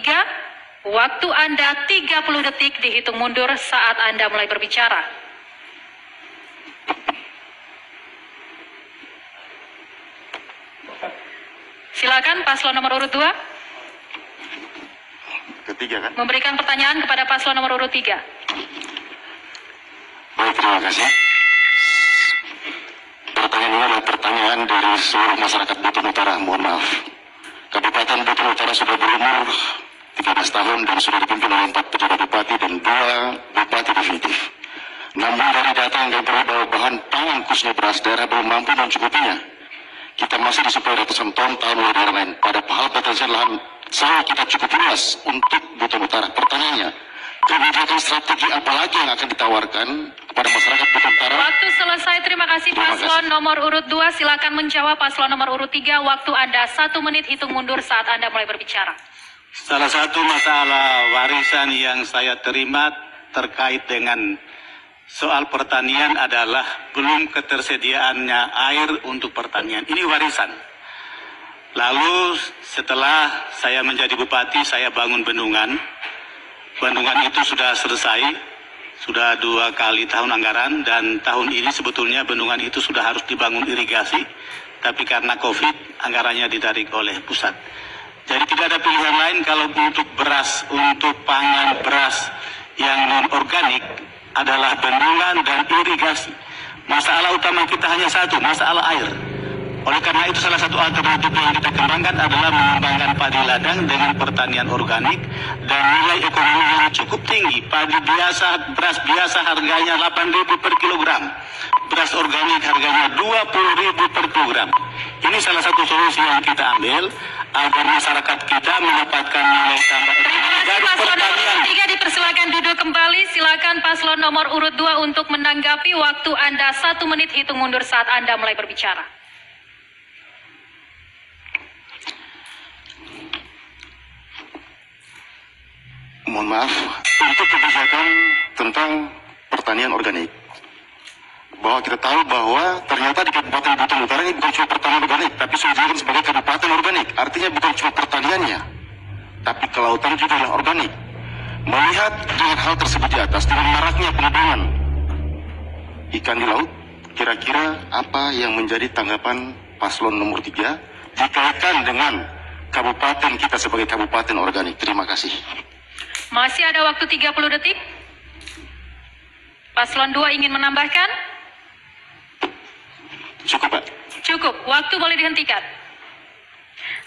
Waktu Anda 30 detik dihitung mundur saat Anda mulai berbicara. Silakan paslon nomor urut 2. Ketiga kan? Memberikan pertanyaan kepada paslon nomor urut 3. Baik, terima kasih. Pertanyaan ini adalah pertanyaan dari seluruh masyarakat Buton Utara. Mohon maaf. Kabupaten Buton Utara sudah berumur 13 tahun dan sudah dipimpin oleh 4 pejabat bupati dan 2 bupati definitif. Namun dari data yang kami peroleh bahwa bahan pangan khususnya beras daerah belum mampu mencukupinya. Kita masih disuplai ratusan ton tahun oleh daerah lain. Padahal potensial lahan sawah kita cukup luas untuk Buton Utara. Pertanyaannya, kebijakan strategi apa lagi yang akan ditawarkan kepada masyarakat Buton Utara? Waktu selesai, terima kasih paslon nomor urut 2. Silakan menjawab paslon nomor urut 3. Waktu Anda 1 menit, hitung mundur saat Anda mulai berbicara. Salah satu masalah warisan yang saya terima terkait dengan soal pertanian adalah belum ketersediaannya air untuk pertanian. Ini warisan. Lalu setelah saya menjadi bupati, saya bangun bendungan. Bendungan itu sudah selesai, sudah 2 kali tahun anggaran, dan tahun ini sebetulnya bendungan itu sudah harus dibangun irigasi, tapi karena COVID anggarannya ditarik oleh pusat. Jadi tidak ada pilihan lain kalau untuk beras, untuk pangan beras yang non-organik adalah bendungan dan irigasi. Masalah utama kita hanya satu, masalah air. Oleh karena itu salah satu alternatif yang kita kembangkan adalah mengembangkan padi ladang dengan pertanian organik dan nilai ekonomi yang cukup tinggi. Padi biasa, beras biasa harganya 8.000 per kilogram. Beras organik harganya 20.000 per kilogram. Ini salah satu solusi yang kita ambil agar masyarakat kita mendapatkan nilai tambah dari pertanian. 3 dipersilakan duduk kembali. Silakan paslon nomor urut 2 untuk menanggapi. Waktu Anda 1 menit, hitung mundur saat Anda mulai berbicara. Mohon maaf, untuk kebijakan tentang pertanian organik, bahwa kita tahu bahwa ternyata di Kabupaten Buton Utara ini bukan cuma pertanian organik, tapi sudah dijadikan sebagai kabupaten organik. Artinya bukan cuma pertaniannya, tapi kelautan juga adalah organik. Melihat dengan hal tersebut di atas, dengan maraknya pengepungan ikan di laut, kira-kira apa yang menjadi tanggapan paslon nomor 3 dikaitkan dengan kabupaten kita sebagai kabupaten organik? Terima kasih. Masih ada waktu 30 detik. Paslon 2 ingin menambahkan? Cukup, Pak. Cukup, waktu boleh dihentikan.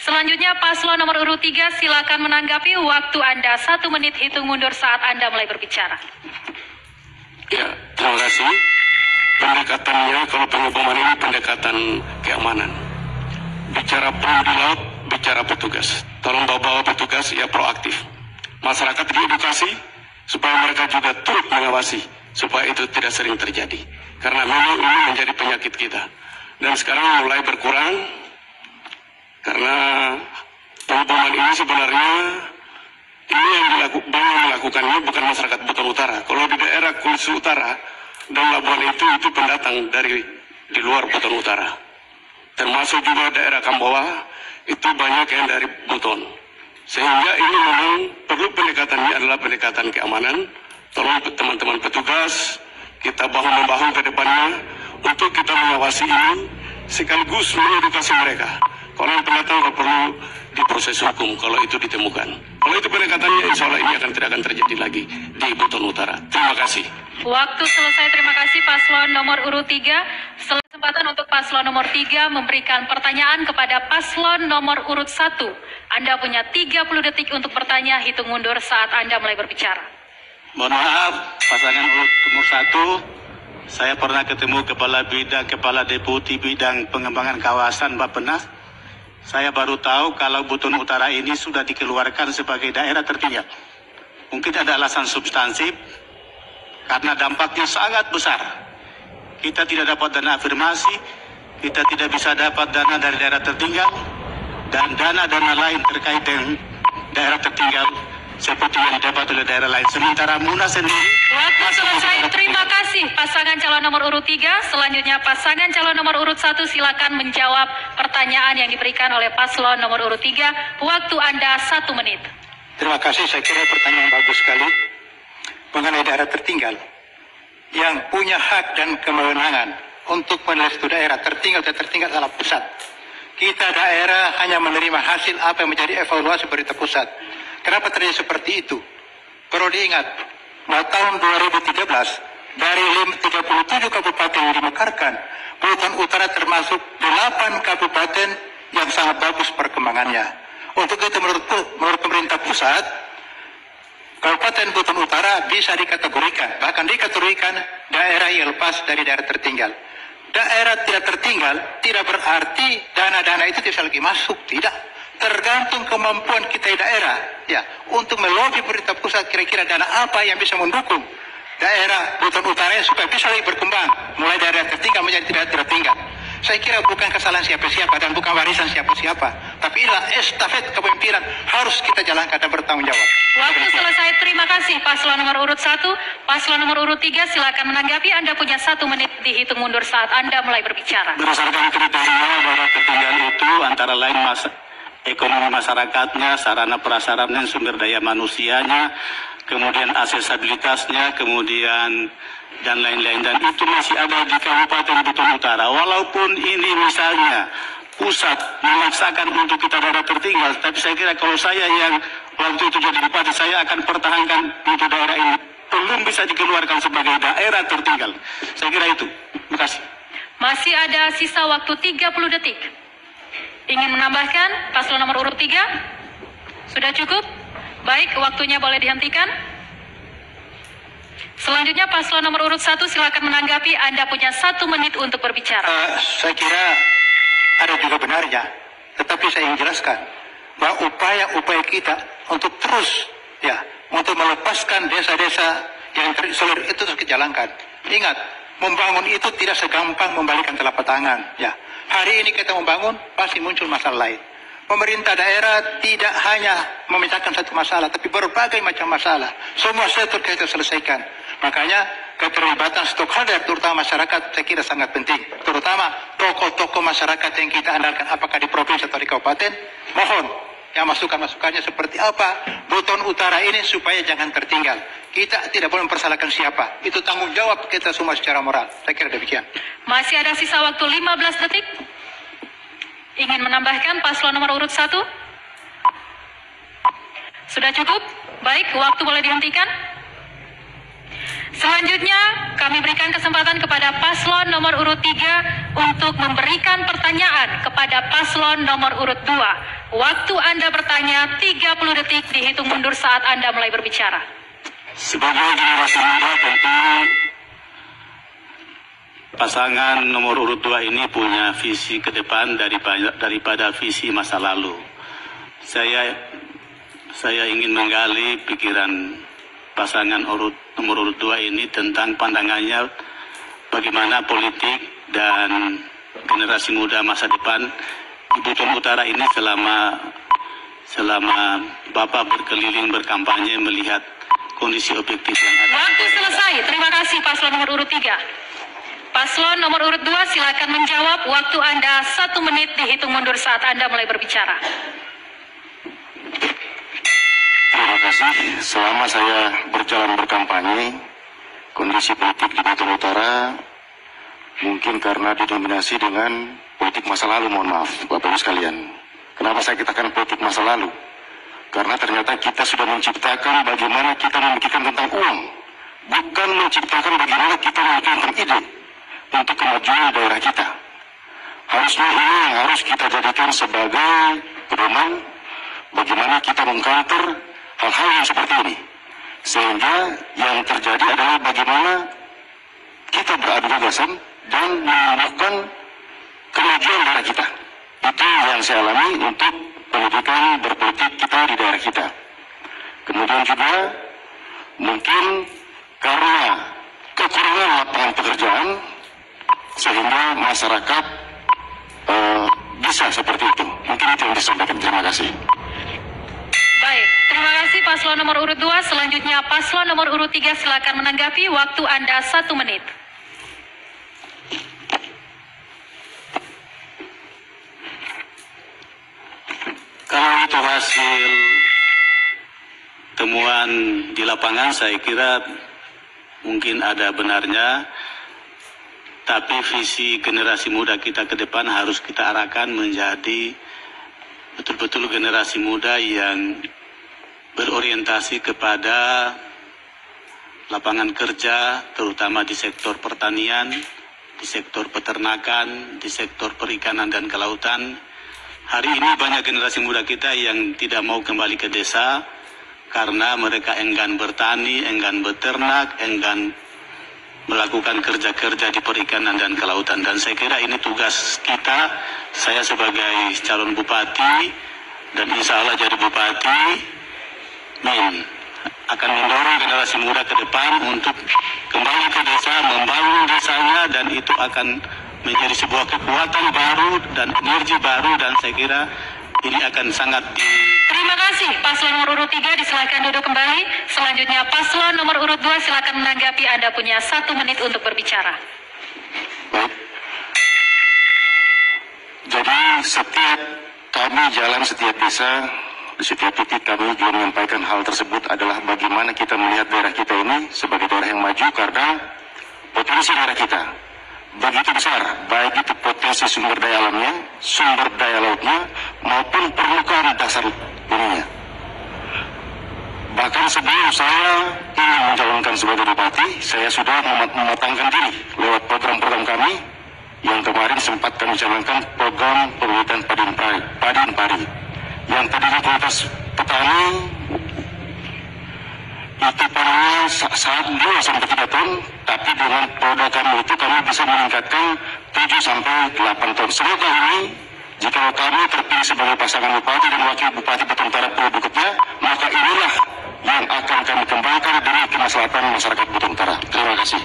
Selanjutnya paslon nomor urut 3, silakan menanggapi. Waktu Anda 1 menit, hitung mundur saat Anda mulai berbicara. Ya, terima kasih. Pendekatannya, kalau pengepungan ini pendekatan keamanan. Bicara pro di laut, bicara petugas. Tolong bawa petugas, ya proaktif. Masyarakat diedukasi supaya mereka juga turut mengawasi supaya itu tidak sering terjadi. Karena memang ini menjadi penyakit kita. Dan sekarang mulai berkurang karena pengepungan ini sebenarnya ini yang melakukannya bukan masyarakat Buton Utara. Kalau di daerah Kulis Utara dan Labuan itu pendatang dari di luar Buton Utara. Termasuk juga daerah Kambawa itu banyak yang dari Buton. Sehingga ini memang perlu pendekatannya adalah pendekatan keamanan. Tolong teman-teman petugas, kita bahu-membahu ke depannya untuk kita mengawasi ini sekaligus mengedukasi mereka. Kalau yang pendatang perlu diproses hukum kalau itu ditemukan. Kalau itu pendekatannya, insya Allah ini tidak akan terjadi lagi di Buton Utara. Terima kasih. Waktu selesai, terima kasih paslon nomor urut 3. Kesempatan untuk paslon nomor 3 memberikan pertanyaan kepada paslon nomor urut 1. Anda punya 30 detik untuk bertanya, hitung mundur saat Anda mulai berbicara. Mohon maaf, pasangan urut nomor 1, saya pernah ketemu Kepala Deputi Bidang Pengembangan Kawasan Bappenas. Saya baru tahu kalau Buton Utara ini sudah dikeluarkan sebagai daerah tertinggal. Mungkin ada alasan substansif, karena dampaknya sangat besar. Kita tidak dapat dana afirmasi, kita tidak bisa dapat dana dari daerah tertinggal, dan dana-dana lain terkait dengan daerah tertinggal seperti yang didapat oleh daerah lain. Sementara Munas sendiri... Waktu selesai, terima kasih pasangan calon nomor urut 3. Selanjutnya pasangan calon nomor urut 1 silakan menjawab pertanyaan yang diberikan oleh paslon nomor urut 3. Waktu Anda 1 menit. Terima kasih, saya kira pertanyaan bagus sekali mengenai daerah tertinggal yang punya hak dan kewenangan untuk menilai suatu daerah tertinggal dan tertinggal adalah pusat. Kita daerah hanya menerima hasil apa yang menjadi evaluasi pemerintah pusat. Kenapa terjadi seperti itu? Perlu diingat bahwa tahun 2013 dari 37 kabupaten yang dimekarkan, Buton Utara termasuk 8 kabupaten yang sangat bagus perkembangannya. Untuk itu menurut pemerintah pusat, Kabupaten Buton Utara bisa dikategorikan, bahkan dikategorikan daerah yang lepas dari daerah tertinggal. Daerah tidak tertinggal tidak berarti dana-dana itu tidak lagi masuk, tidak. Tergantung kemampuan kita di daerah, ya, untuk melobi pemerintah pusat kira-kira dana apa yang bisa mendukung daerah Buton Utara supaya bisa lagi berkembang, mulai daerah tertinggal menjadi tidak tertinggal. Saya kira bukan kesalahan siapa-siapa dan bukan warisan siapa-siapa, tapi inilah estafet kepemimpinan harus kita jalankan dan bertanggung jawab. Waktu selesai, terima kasih paslon nomor urut 1. Paslon nomor urut 3 silakan menanggapi. Anda punya 1 menit, dihitung mundur saat Anda mulai berbicara. Berdasarkan kriteria daerah tertinggal itu antara lain ekonomi masyarakatnya, sarana prasarana, sumber daya manusianya, kemudian aksesibilitasnya, kemudian dan lain-lain, dan itu masih ada di Kabupaten Buton Utara. Walaupun ini misalnya pusat memaksakan untuk kita daerah tertinggal, tapi saya kira kalau saya yang waktu itu jadi bupati, saya akan pertahankan untuk daerah ini belum bisa dikeluarkan sebagai daerah tertinggal. Saya kira itu. Terima kasih. Masih ada sisa waktu 30 detik. Ingin menambahkan paslon nomor urut 3? Sudah cukup? Baik, waktunya boleh dihentikan. Selanjutnya paslon nomor urut 1 silakan menanggapi. Anda punya 1 menit untuk berbicara. Saya kira ada juga benarnya, tetapi saya ingin jelaskan bahwa upaya-upaya kita untuk terus, ya, untuk melepaskan desa-desa yang terisolir itu terus kita jalankan. Ingat, membangun itu tidak segampang membalikan telapak tangan. Ya, hari ini kita membangun pasti muncul masalah lain. Pemerintah daerah tidak hanya memecahkan satu masalah, tapi berbagai macam masalah. Semua sektor kita selesaikan. Makanya keterlibatan stakeholder, terutama masyarakat, saya kira sangat penting. Terutama tokoh-tokoh masyarakat yang kita andalkan, apakah di provinsi atau di kabupaten, mohon yang masukan-masukannya seperti apa Buton Utara ini supaya jangan tertinggal. Kita tidak boleh mempersalahkan siapa. Itu tanggung jawab kita semua secara moral. Saya kira demikian. Masih ada sisa waktu 15 detik. Ingin menambahkan paslon nomor urut 1? Sudah cukup? Baik, waktu boleh dihentikan. Selanjutnya, kami berikan kesempatan kepada paslon nomor urut 3 untuk memberikan pertanyaan kepada paslon nomor urut 2. Waktu Anda bertanya 30 detik, dihitung mundur saat Anda mulai berbicara. Sebagai generasi muda, tentu pasangan nomor urut 2 ini punya visi ke depan daripada visi masa lalu. Saya ingin menggali pikiran pasangan nomor urut 2 ini tentang pandangannya bagaimana politik dan generasi muda masa depan di Buton Utara ini selama Bapak berkeliling berkampanye melihat kondisi objektif yang ada. Waktu selesai. Terima kasih paslon nomor urut 3. Paslon nomor urut 2 silakan menjawab. Waktu Anda 1 menit, dihitung mundur saat Anda mulai berbicara. Terima kasih. Selama saya berjalan berkampanye, kondisi politik di Buton Utara mungkin karena didominasi dengan politik masa lalu, mohon maaf Bapak Ibu sekalian. Kenapa saya katakan politik masa lalu? Karena ternyata kita sudah menciptakan bagaimana kita memikirkan tentang uang, bukan menciptakan bagaimana kita memikirkan ide untuk kemajuan daerah kita. Harusnya ini yang harus kita jadikan sebagai pedoman bagaimana kita mengcounter hal-hal yang seperti ini. Sehingga yang terjadi adalah bagaimana kita beradu gagasan dan menumbuhkan kemajuan daerah kita. Itu yang saya alami untuk pendidikan berpolitik kita di daerah kita. Kemudian juga mungkin karena kekurangan lapangan pekerjaan sehingga masyarakat bisa seperti itu. Mungkin itu yang disampaikan. Terima kasih. Baik, terima kasih paslon nomor urut 2. Selanjutnya paslon nomor urut 3 silakan menanggapi. Waktu Anda 1 menit. Kalau itu hasil temuan di lapangan, saya kira mungkin ada benarnya, tapi visi generasi muda kita ke depan harus kita arahkan menjadi betul-betul generasi muda yang berorientasi kepada lapangan kerja, terutama di sektor pertanian, di sektor peternakan, di sektor perikanan dan kelautan. Hari ini banyak generasi muda kita yang tidak mau kembali ke desa karena mereka enggan bertani, enggan beternak, enggan melakukan kerja-kerja di perikanan dan kelautan. Dan saya kira ini tugas kita. Saya sebagai calon bupati dan insya Allah jadi bupati akan mendorong generasi muda ke depan untuk kembali ke desa, membangun desanya, dan itu akan menjadi sebuah kekuatan baru dan energi baru, dan saya kira ini akan sangat Terima kasih. Paslon nomor urut 3 disilakan duduk kembali. Selanjutnya paslon nomor urut 2 silakan menanggapi. Anda punya 1 menit untuk berbicara. Baik. Jadi setiap kami jalan setiap desa, di setiap titik kami juga menyampaikan hal tersebut adalah bagaimana kita melihat daerah kita ini sebagai daerah yang maju karena potensi daerah kita begitu besar, baik itu potensi sumber daya alamnya, sumber daya lautnya, maupun permukaan dasar buminya. Bahkan sebelum saya ingin mencalonkan sebagai bupati, saya sudah mematangkan diri lewat program-program kami yang kemarin sempat kami jalankan, program pembibitan padi pari yang tadinya kualitas petani itu panennya saat 2-3 ton, tapi dengan produk kami itu kami bisa meningkatkan 7-8 ton. Semoga ini, jika kami terpilih sebagai pasangan bupati dan wakil bupati Buton Utara periode berikutnya, maka inilah yang akan kami kembangkan demi kemaslahatan masyarakat Buton Utara. Terima kasih.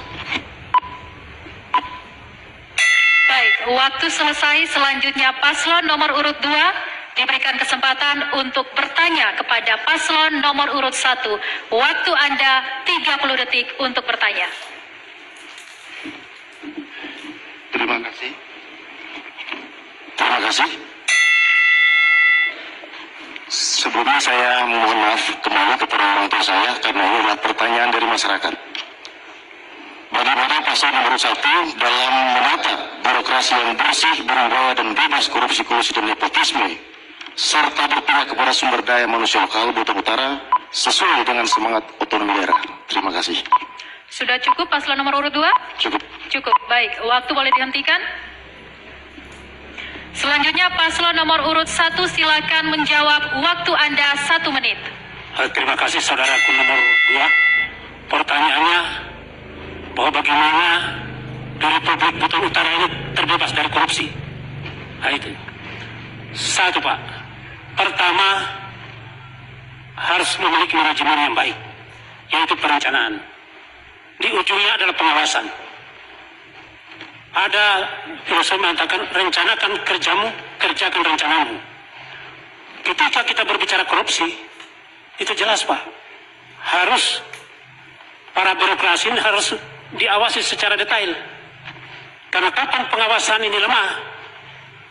Baik, waktu selesai. Selanjutnya paslon nomor urut 2 diberikan kesempatan untuk bertanya kepada paslon nomor urut 1. Waktu Anda 30 detik untuk bertanya. Terima kasih. Terima kasih. Sebelumnya saya mohon maaf kembali kepada orang tua saya karena ini adalah pertanyaan dari masyarakat. Bagaimana paslon nomor 1 dalam menata birokrasi yang bersih, berwibawa dan bebas korupsi, kolusi dan nepotisme, serta berpihak kepada sumber daya manusia lokal Buton Utara sesuai dengan semangat otonomi daerah. Terima kasih. Sudah cukup paslon nomor urut 2? Cukup. Cukup. Baik, waktu boleh dihentikan. Selanjutnya paslon nomor urut 1 silakan menjawab. Waktu Anda 1 menit. Terima kasih saudaraku nomor 2. Pertanyaannya bahwa bagaimana dari Republik Buton Utara ini terbebas dari korupsi. Nah itu. 1 Pak. Pertama, harus memiliki manajemen yang baik, yaitu perencanaan. Di ujungnya adalah pengawasan. Ada filosofi mengatakan, rencanakan kerjamu, kerjakan rencanamu. Ketika kita berbicara korupsi, itu jelas Pak. Harus, para birokrasi ini harus diawasi secara detail. Karena kapan pengawasan ini lemah,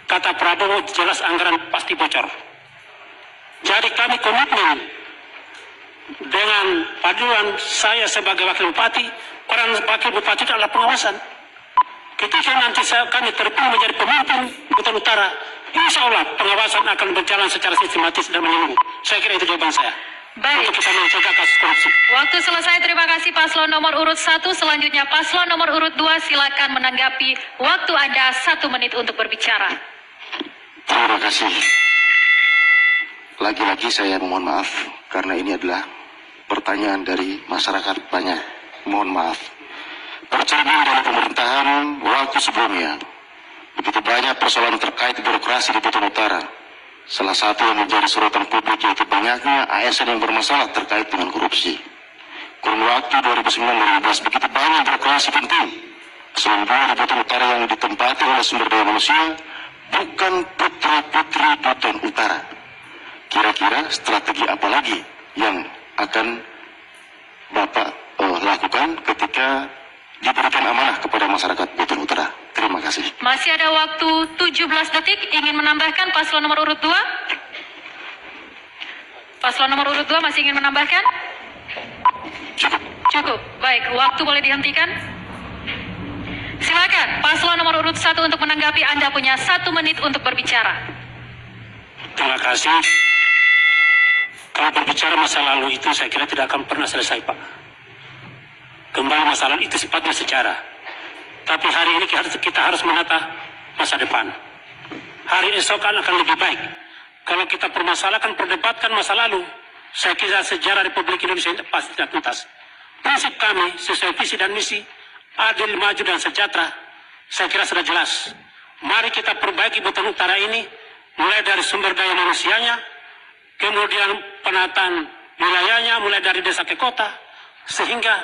kata Prabowo jelas anggaran pasti bocor. Jadi kami komitmen dengan paduan saya sebagai wakil bupati, peran wakil bupati itu adalah pengawasan. Ketika nanti kami terpilih menjadi pemimpin Buton Utara, insya Allah pengawasan akan berjalan secara sistematis dan menyeluruh. Saya kira itu jawaban saya. Baik. untuk kita mencegah kasus korupsi. Waktu selesai, terima kasih paslon nomor urut 1. Selanjutnya paslon nomor urut 2, silakan menanggapi. Waktu Anda 1 menit untuk berbicara. Terima kasih. Lagi-lagi saya mohon maaf karena ini adalah pertanyaan dari masyarakat banyak. Mohon maaf. Bercermin dari pemerintahan waktu sebelumnya, begitu banyak persoalan terkait birokrasi di Buton Utara. Salah satu yang menjadi sorotan publik yaitu banyaknya ASN yang bermasalah terkait dengan korupsi. Kurun waktu 2009-2012 begitu banyak birokrasi penting. Seluruh di Buton Utara yang ditempati oleh sumber daya manusia bukan putra-putri Buton Utara. Kira-kira strategi apa lagi yang akan Bapak lakukan ketika diberikan amanah kepada masyarakat Buton Utara? Terima kasih. Masih ada waktu 17 detik. Ingin menambahkan paslon nomor urut 2? Paslon nomor urut 2 masih ingin menambahkan? Cukup. Cukup. Baik, waktu boleh dihentikan. Silakan, paslon nomor urut 1 untuk menanggapi. Anda punya 1 menit untuk berbicara. Terima kasih. Kalau berbicara masa lalu itu saya kira tidak akan pernah selesai, Pak. Kembali masa lalu itu sifatnya sejarah. Tapi hari ini kita harus menata masa depan. Hari esok akan lebih baik. Kalau kita permasalahkan, perdebatkan masa lalu, saya kira sejarah Republik Indonesia ini pasti tidak tuntas. Prinsip kami sesuai visi dan misi, adil, maju, dan sejahtera, saya kira sudah jelas. Mari kita perbaiki Buton Utara ini, mulai dari sumber daya manusianya, kemudian penataan wilayahnya, mulai dari desa ke kota, sehingga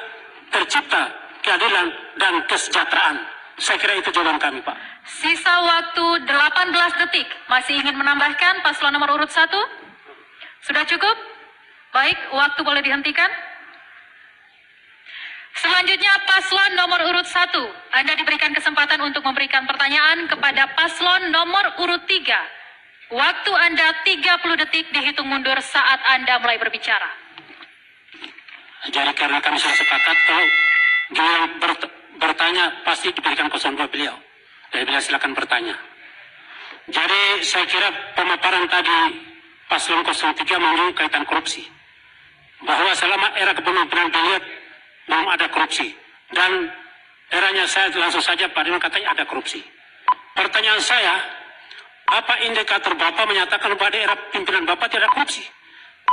tercipta keadilan dan kesejahteraan. Saya kira itu jawaban kami, Pak. Sisa waktu 18 detik. Masih ingin menambahkan paslon nomor urut 1? Sudah cukup? Baik, waktu boleh dihentikan. Selanjutnya paslon nomor urut 1. Anda diberikan kesempatan untuk memberikan pertanyaan kepada paslon nomor urut 3. Waktu Anda 30 detik dihitung mundur saat Anda mulai berbicara. Jadi karena kami sudah sepakat, kalau dia bertanya pasti diberikan 02 beliau. Jadi beliau silakan bertanya. Jadi saya kira pemaparan tadi paslon 03 menyinggung kaitan korupsi. Bahwa selama era kepemimpinan beliau belum ada korupsi. Dan eranya saya langsung saja Pak Dirman katanya ada korupsi. Pertanyaan saya, apa indikator Bapak menyatakan bahwa di era pimpinan Bapak tidak ada korupsi?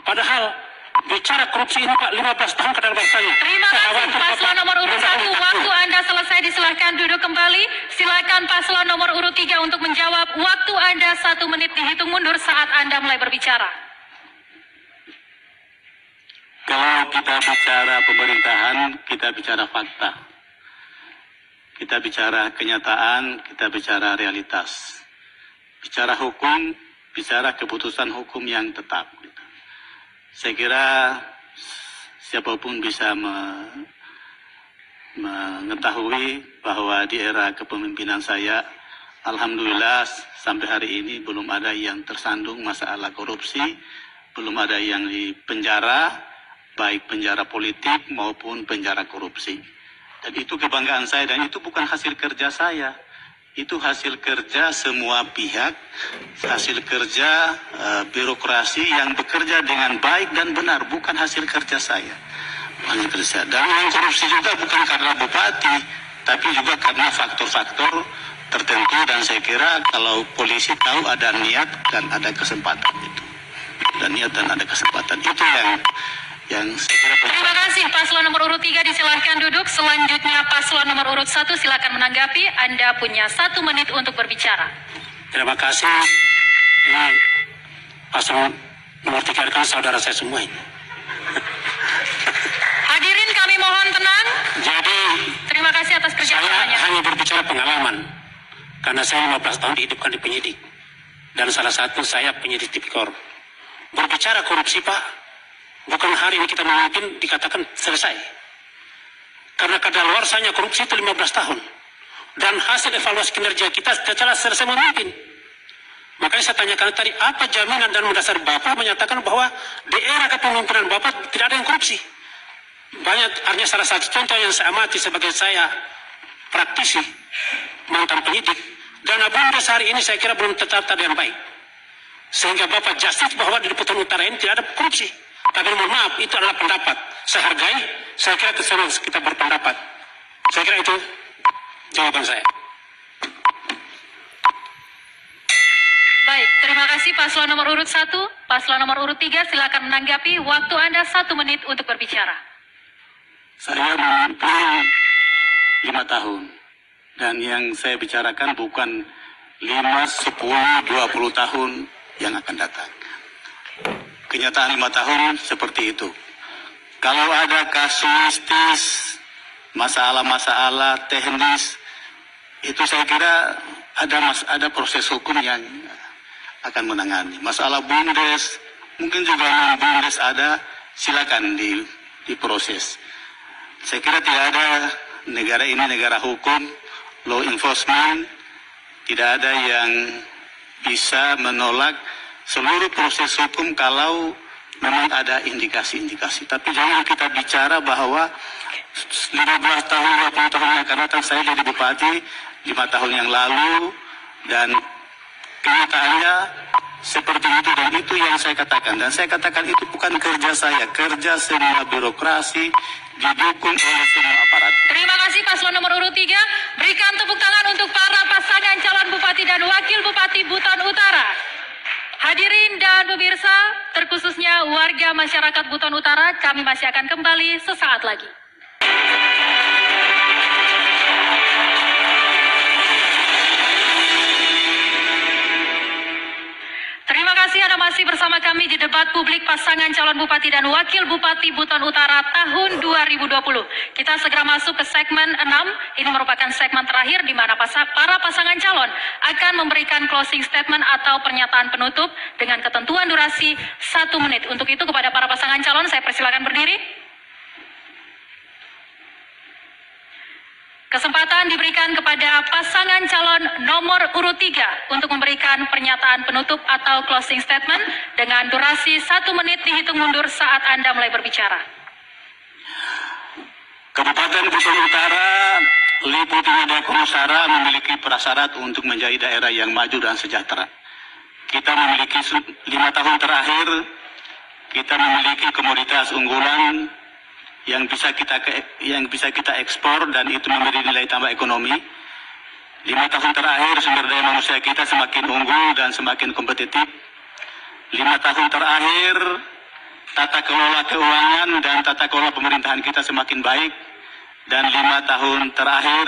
Padahal bicara korupsi ini Pak 15 tahun ke dalam bahasanya. Terima kasih paslon nomor urut 1. Waktu Anda selesai, disilahkan duduk kembali. Silakan paslon nomor urut 3 untuk menjawab. Waktu Anda 1 menit dihitung mundur saat Anda mulai berbicara. Kalau kita bicara pemerintahan, kita bicara fakta. Kita bicara kenyataan, kita bicara realitas. Bicara hukum, bicara keputusan hukum yang tetap. Saya kira siapapun bisa mengetahui bahwa di era kepemimpinan saya, alhamdulillah sampai hari ini belum ada yang tersandung masalah korupsi, belum ada yang di penjara, baik penjara politik maupun penjara korupsi. Dan itu kebanggaan saya, dan itu bukan hasil kerja saya. Itu hasil kerja semua pihak, hasil kerja birokrasi yang bekerja dengan baik dan benar, bukan hasil kerja saya. Hasil kerja. Dan yang korupsi juga bukan karena bupati, tapi juga karena faktor-faktor tertentu, dan saya kira kalau polisi tahu ada niat dan ada kesempatan itu. Dan niat dan ada kesempatan. Itu yang saya kira. Terima kasih paslon nomor urut 3, disilahkan duduk. Selanjutnya paslon nomor urut 1, silakan menanggapi. Anda punya 1 menit untuk berbicara. Terima kasih. Ini paslon nomor 3 kan saudara saya semua ini. Hadirin kami mohon tenang. Jadi Terima kasih atas saya kerjasamanya. hanya berbicara pengalaman. Karena saya 15 tahun dihidupkan di penyidik. Dan salah satu saya penyidik tipikor. Berbicara korupsi Pak, bukan hari ini kita memimpin dikatakan selesai. Karena kadaluarsanya korupsi itu 15 tahun. Dan hasil evaluasi kinerja kita setelah selesai memimpin. Makanya saya tanyakan tadi, apa jaminan dan mendasar Bapak menyatakan bahwa di era kepemimpinan Bapak tidak ada yang korupsi? Banyak, artinya salah satu contoh yang saya amati sebagai saya praktisi, mantan penyidik, dana BUMDes hari ini saya kira belum tertata dengan baik. Sehingga Bapak justice bahwa di Buton Utara ini tidak ada korupsi. Tapi mohon maaf, itu adalah pendapat. Saya hargai, saya kira kita berpendapat. Saya kira itu jawaban saya. Baik, terima kasih paslon nomor urut 1. Paslon nomor urut 3 silakan menanggapi. Waktu Anda 1 menit untuk berbicara. Saya memimpin 5 tahun. Dan yang saya bicarakan bukan 5, 10, 20 tahun yang akan datang. Kenyataan 5 tahun seperti itu. Kalau ada kasuistis, masalah-masalah teknis, itu saya kira ada proses hukum yang akan menangani. Masalah BUMDes, mungkin juga non-BUMDes ada, silakan diproses. Saya kira tidak ada negara ini negara hukum, law enforcement, tidak ada yang bisa menolak seluruh proses hukum kalau memang ada indikasi-indikasi. Tapi jangan kita bicara bahwa 15 tahun, 20 tahun yang akan datang saya jadi bupati 5 tahun yang lalu, dan kenyataannya seperti itu, dan itu yang saya katakan. Dan saya katakan itu bukan kerja saya, kerja semua birokrasi didukung oleh semua aparat. Terima kasih paslon nomor urut 3. Berikan tepuk tangan untuk para pasangan calon bupati dan wakil bupati Buton Utara. Hadirin dan pemirsa, terkhususnya warga masyarakat Buton Utara, kami masih akan kembali sesaat lagi. Terima kasih Anda masih bersama kami di debat publik pasangan calon bupati dan wakil bupati Buton Utara tahun 2020. Kita segera masuk ke segmen 6. Ini merupakan segmen terakhir di mana para pasangan calon akan memberikan closing statement atau pernyataan penutup dengan ketentuan durasi 1 menit. Untuk itu kepada para pasangan calon saya persilakan berdiri. Kesempatan diberikan kepada pasangan calon nomor urut 3 untuk memberikan pernyataan penutup atau closing statement dengan durasi 1 menit dihitung mundur saat Anda mulai berbicara. Kabupaten Buton Utara, Liputi Nusara memiliki prasyarat untuk menjadi daerah yang maju dan sejahtera. Kita memiliki 5 tahun terakhir, kita memiliki komoditas unggulan yang bisa kita ekspor, dan itu memberi nilai tambah ekonomi. 5 tahun terakhir sumber daya manusia kita semakin unggul dan semakin kompetitif. 5 tahun terakhir tata kelola keuangan dan tata kelola pemerintahan kita semakin baik, dan 5 tahun terakhir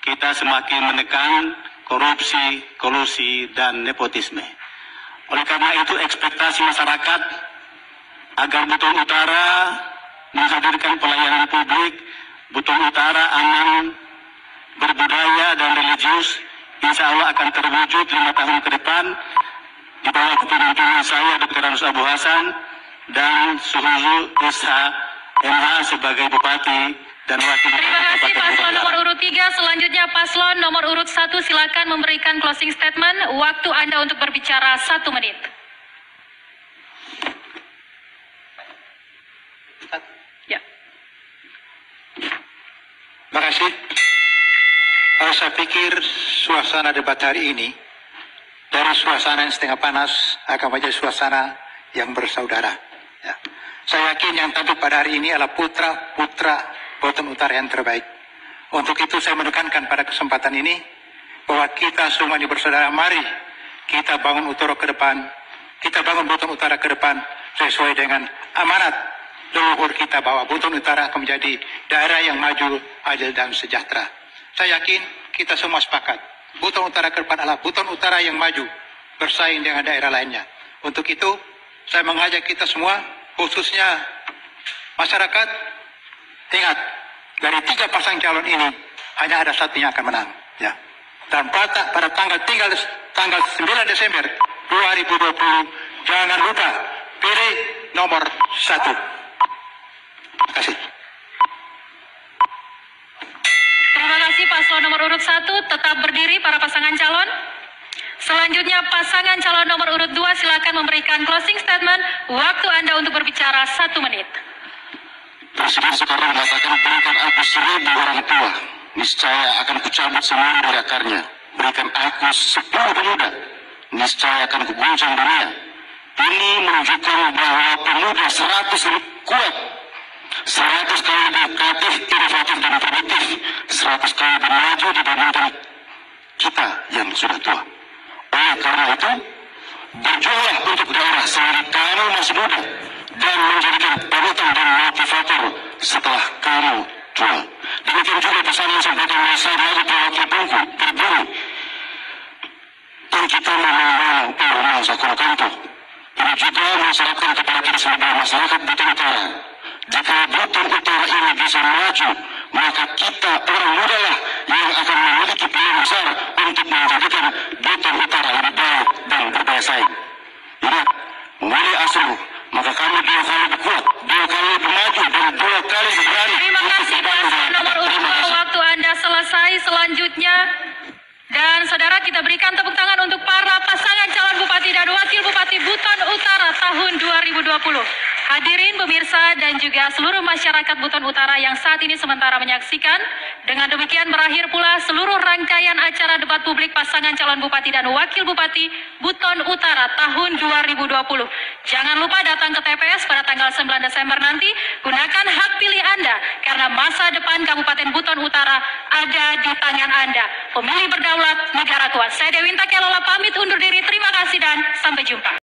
kita semakin menekan korupsi, kolusi, dan nepotisme. Oleh karena itu ekspektasi masyarakat agar Buton Utara menghadirkan pelayanan publik, Buton Utara aman, berbudaya dan religius, insya Allah akan terwujud 5 tahun ke depan di bawah kepemimpinan saya Dr. Anus Abu Hasan dan Suhuzu SH.MH sebagai Bupati dan Wakil Bupati. Terima kasih paslon nomor urut 3. Selanjutnya paslon nomor urut 1 silakan memberikan closing statement. Waktu Anda untuk berbicara 1 menit. Ya. Terima kasih. Saya pikir suasana debat hari ini dari suasana yang setengah panas akan menjadi suasana yang bersaudara. Ya. Saya yakin yang tampil pada hari ini adalah putra-putra Buton Utara yang terbaik. Untuk itu saya menekankan pada kesempatan ini bahwa kita semua ini bersaudara. Mari kita bangun Utara ke depan, kita bangun Buton Utara ke depan sesuai dengan amanat leluhur kita bahwa Buton Utara akan menjadi daerah yang maju, adil, dan sejahtera. Saya yakin kita semua sepakat. Buton Utara ke depan adalah Buton Utara yang maju, bersaing dengan daerah lainnya. Untuk itu, saya mengajak kita semua, khususnya masyarakat, ingat, dari 3 pasang calon ini, hanya ada satu yang akan menang. Ya. Dan pada tanggal 9 Desember 2020, jangan lupa pilih nomor 1. Terima kasih. Terima kasih paslon nomor urut 1. Tetap berdiri para pasangan calon. Selanjutnya pasangan calon nomor urut 2 silakan memberikan closing statement. Waktu Anda untuk berbicara 1 menit. Presiden sekarang mengatakan berikan aku 1000 orang tua, niscaya akan kucabut semua dari akarnya. Berikan aku 10 pemuda, niscaya akan kuguncang dunia. Ini menunjukkan bahwa pemuda 100 lebih kuat, 100 kali lebih kreatif, inovatif, dan produktif, 100 kali lebih maju dibandingkan kita yang sudah tua. Oleh karena itu, berjuanglah untuk daerah selagi kamu masih muda dan menjadikan panutan dan motivator setelah kamu tua. Demikian juga pesan yang sampaikan oleh saya dari wakil Bungku berbunyi, dan kita memang orang Sakura Kanto. Ini juga masyarakat kepada kita sebagai masyarakat Buton Utara. Jika Buton Utara ini bisa maju, maka kita orang muda lah yang akan memiliki peluang besar untuk menjadikan Buton Utara lebih baik dan berdaya saing. Ingat, mulai asal, maka kami 2 kali lebih kuat, 2 kali lebih maju, dan 2 kali lebih berani. Terima kasih paslon nomor urut 2, waktu Anda selesai. Selanjutnya, dan saudara, kita berikan tepuk tangan untuk para pasangan calon bupati dan wakil bupati Buton Utara tahun 2020. Hadirin pemirsa dan juga seluruh masyarakat Buton Utara yang saat ini sementara menyaksikan, dengan demikian berakhir pula seluruh rangkaian acara debat publik pasangan calon bupati dan wakil bupati Buton Utara tahun 2020. Jangan lupa datang ke TPS pada tanggal 9 Desember nanti, gunakan hak pilih Anda karena masa depan Kabupaten Buton Utara ada di tangan Anda. Pemilih berdaulat, negara kuat. Saya Dewinta Kelola pamit undur diri. Terima kasih dan sampai jumpa.